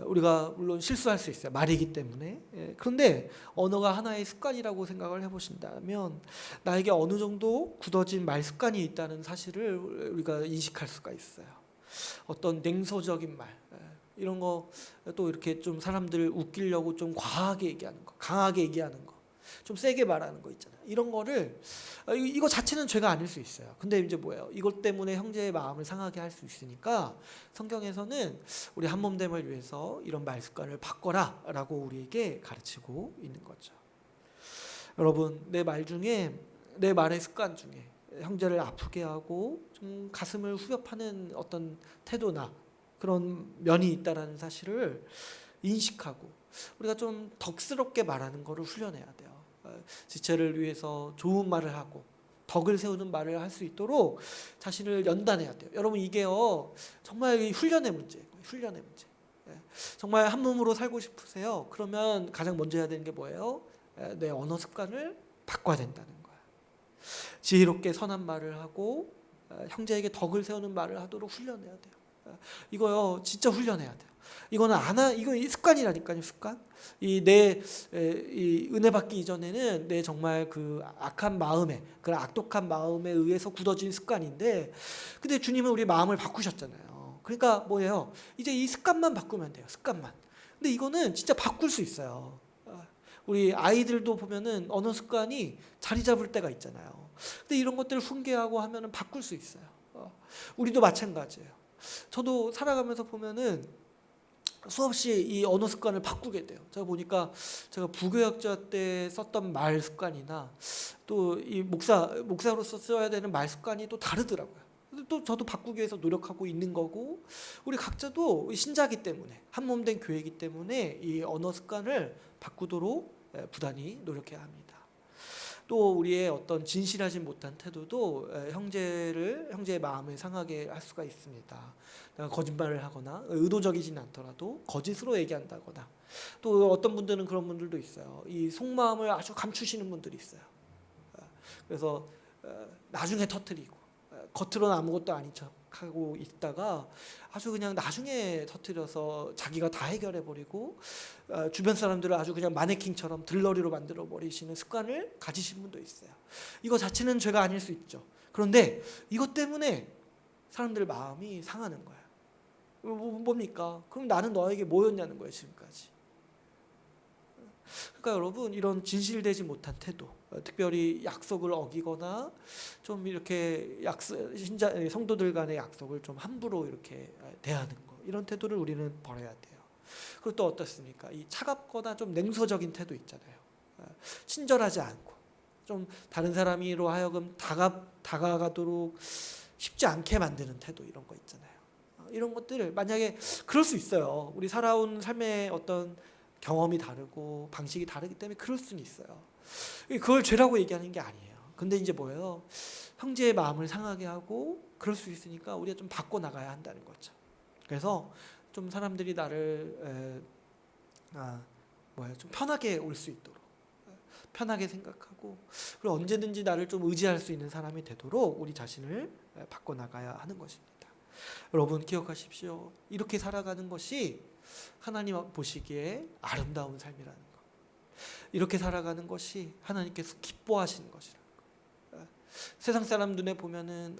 우리가 물론 실수할 수 있어요. 말이기 때문에. 그런데 언어가 하나의 습관이라고 생각을 해보신다면 나에게 어느 정도 굳어진 말 습관이 있다는 사실을 우리가 인식할 수가 있어요. 어떤 냉소적인 말, 이런 거, 또 이렇게 좀 사람들을 웃기려고 좀 과하게 얘기하는 거, 강하게 얘기하는 거, 좀 세게 말하는 거 있잖아요. 이런 거를 이거 자체는 죄가 아닐 수 있어요. 근데 이제 뭐예요? 이것 때문에 형제의 마음을 상하게 할 수 있으니까 성경에서는 우리 한 몸됨을 위해서 이런 말 습관을 바꿔라라고 우리에게 가르치고 있는 거죠. 여러분, 내 말 중에, 내 말의 습관 중에 형제를 아프게 하고 좀 가슴을 후벼파는 어떤 태도나 그런 면이 있다라는 사실을 인식하고 우리가 좀 덕스럽게 말하는 거를 훈련해야 돼요. 지체를 위해서 좋은 말을 하고 덕을 세우는 말을 할 수 있도록 자신을 연단해야 돼요. 여러분, 이게요 정말 훈련의 문제예요. 훈련의 문제. 정말 한 몸으로 살고 싶으세요? 그러면 가장 먼저 해야 되는 게 뭐예요? 내 언어 습관을 바꿔야 된다는 거예요. 지혜롭게 선한 말을 하고 형제에게 덕을 세우는 말을 하도록 훈련해야 돼요. 이거요 진짜 훈련해야 돼요. 이거는 이거 습관이라니까요, 습관. 이 은혜 받기 이전에는 내 정말 그 악한 마음에, 그 악독한 마음에 의해서 굳어진 습관인데, 근데 주님은 우리 마음을 바꾸셨잖아요. 그러니까 뭐예요? 이제 이 습관만 바꾸면 돼요, 습관만. 근데 이거는 진짜 바꿀 수 있어요. 우리 아이들도 보면은 언어 습관이 자리 잡을 때가 있잖아요. 근데 이런 것들을 훈계하고 하면은 바꿀 수 있어요. 우리도 마찬가지예요. 저도 살아가면서 보면은 수없이 이 언어 습관을 바꾸게 돼요. 제가 보니까 제가 부교역자 때 썼던 말 습관이나 또 이 목사로서 써야 되는 말 습관이 또 다르더라고요. 또 저도 바꾸기 위해서 노력하고 있는 거고, 우리 각자도 신자기 때문에, 한 몸 된 교회이기 때문에 이 언어 습관을 바꾸도록 부단히 노력해야 합니다. 또 우리의 어떤 진실하지 못한 태도도 형제의 마음을 상하게 할 수가 있습니다. 내가 거짓말을 하거나 의도적이진 않더라도 거짓으로 얘기한다거나, 또 어떤 분들은 그런 분들도 있어요. 이 속마음을 아주 감추시는 분들이 있어요. 그래서 나중에 터뜨리고 겉으로는 아무것도 아닌 척하고 있다가 아주 그냥 나중에 터뜨려서 자기가 다 해결해버리고 주변 사람들을 아주 그냥 마네킹처럼 들러리로 만들어 버리시는 습관을 가지신 분도 있어요. 이거 자체는 죄가 아닐 수 있죠. 그런데 이것 때문에 사람들 마음이 상하는 거예요. 뭡니까? 그럼 나는 너에게 뭐였냐는 거예요, 지금까지. 그러니까 여러분, 이런 진실되지 못한 태도, 특별히 약속을 어기거나 좀 이렇게 성도들 간의 약속을 좀 함부로 이렇게 대하는 거, 이런 태도를 우리는 버려야 돼요. 그리고 또 어떻습니까? 이 차갑거나 좀 냉소적인 태도 있잖아요. 친절하지 않고 좀 다른 사람으로 하여금 다가가도록 쉽지 않게 만드는 태도, 이런 거 있잖아요. 이런 것들을 만약에 그럴 수 있어요. 우리 살아온 삶의 어떤 경험이 다르고 방식이 다르기 때문에 그럴 수는 있어요. 그걸 죄라고 얘기하는 게 아니에요. 근데 이제 뭐예요? 형제의 마음을 상하게 하고 그럴 수 있으니까 우리가 좀 바꿔 나가야 한다는 거죠. 그래서 좀 사람들이 나를 좀 편하게 올 수 있도록, 편하게 생각하고, 그리고 언제든지 나를 좀 의지할 수 있는 사람이 되도록 우리 자신을 바꿔 나가야 하는 것입니다. 여러분 기억하십시오. 이렇게 살아가는 것이 하나님 보시기에 아름다운 삶이라는 것. 이렇게 살아가는 것이 하나님께서 기뻐하시는 것이라는 것. 세상 사람 눈에 보면은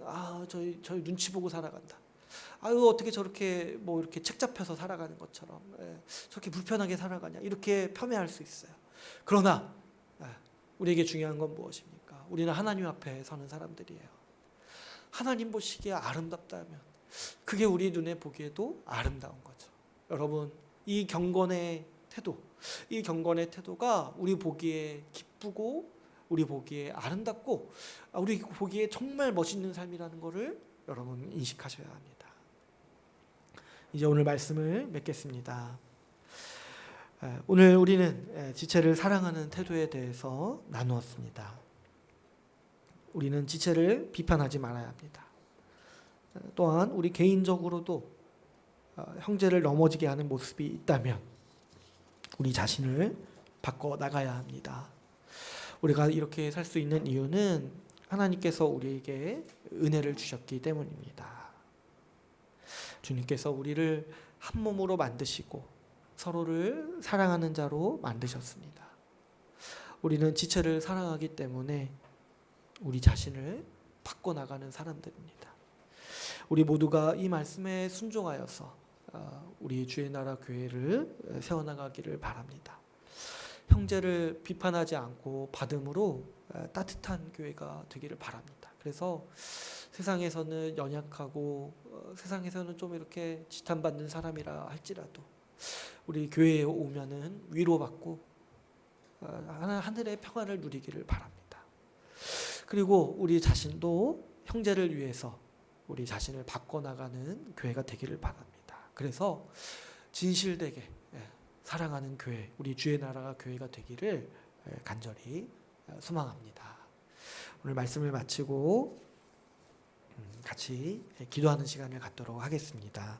저희 눈치 보고 살아간다. 아유, 어떻게 저렇게 뭐 이렇게 책 잡혀서 살아가는 것처럼 저렇게 불편하게 살아가냐, 이렇게 폄훼할 수 있어요. 그러나 우리에게 중요한 건 무엇입니까? 우리는 하나님 앞에 서는 사람들이에요. 하나님 보시기에 아름답다면 그게 우리 눈에 보기에도 아름다운 거죠. 여러분, 이 경건의 태도가 우리 보기에 기쁘고 우리 보기에 아름답고 우리 보기에 정말 멋있는 삶이라는 것을 여러분 인식하셔야 합니다. 이제 오늘 말씀을 맺겠습니다. 오늘 우리는 지체를 사랑하는 태도에 대해서 나누었습니다. 우리는 지체를 비판하지 말아야 합니다. 또한 우리 개인적으로도 형제를 넘어지게 하는 모습이 있다면 우리 자신을 바꿔 나가야 합니다. 우리가 이렇게 살 수 있는 이유는 하나님께서 우리에게 은혜를 주셨기 때문입니다. 주님께서 우리를 한 몸으로 만드시고 서로를 사랑하는 자로 만드셨습니다. 우리는 지체를 사랑하기 때문에 우리 자신을 바꿔 나가는 사람들입니다. 우리 모두가 이 말씀에 순종하여서 우리 주의 나라 교회를 세워나가기를 바랍니다. 형제를 비판하지 않고 받음으로 따뜻한 교회가 되기를 바랍니다. 그래서 세상에서는 연약하고 세상에서는 좀 이렇게 지탄받는 사람이라 할지라도 우리 교회에 오면은 위로받고 하늘의 평안을 누리기를 바랍니다. 그리고 우리 자신도 형제를 위해서 우리 자신을 바꿔나가는 교회가 되기를 바랍니다. 그래서 진실되게 사랑하는 교회, 우리 주의 나라가 교회가 되기를 간절히 소망합니다. 오늘 말씀을 마치고 같이 기도하는 시간을 갖도록 하겠습니다.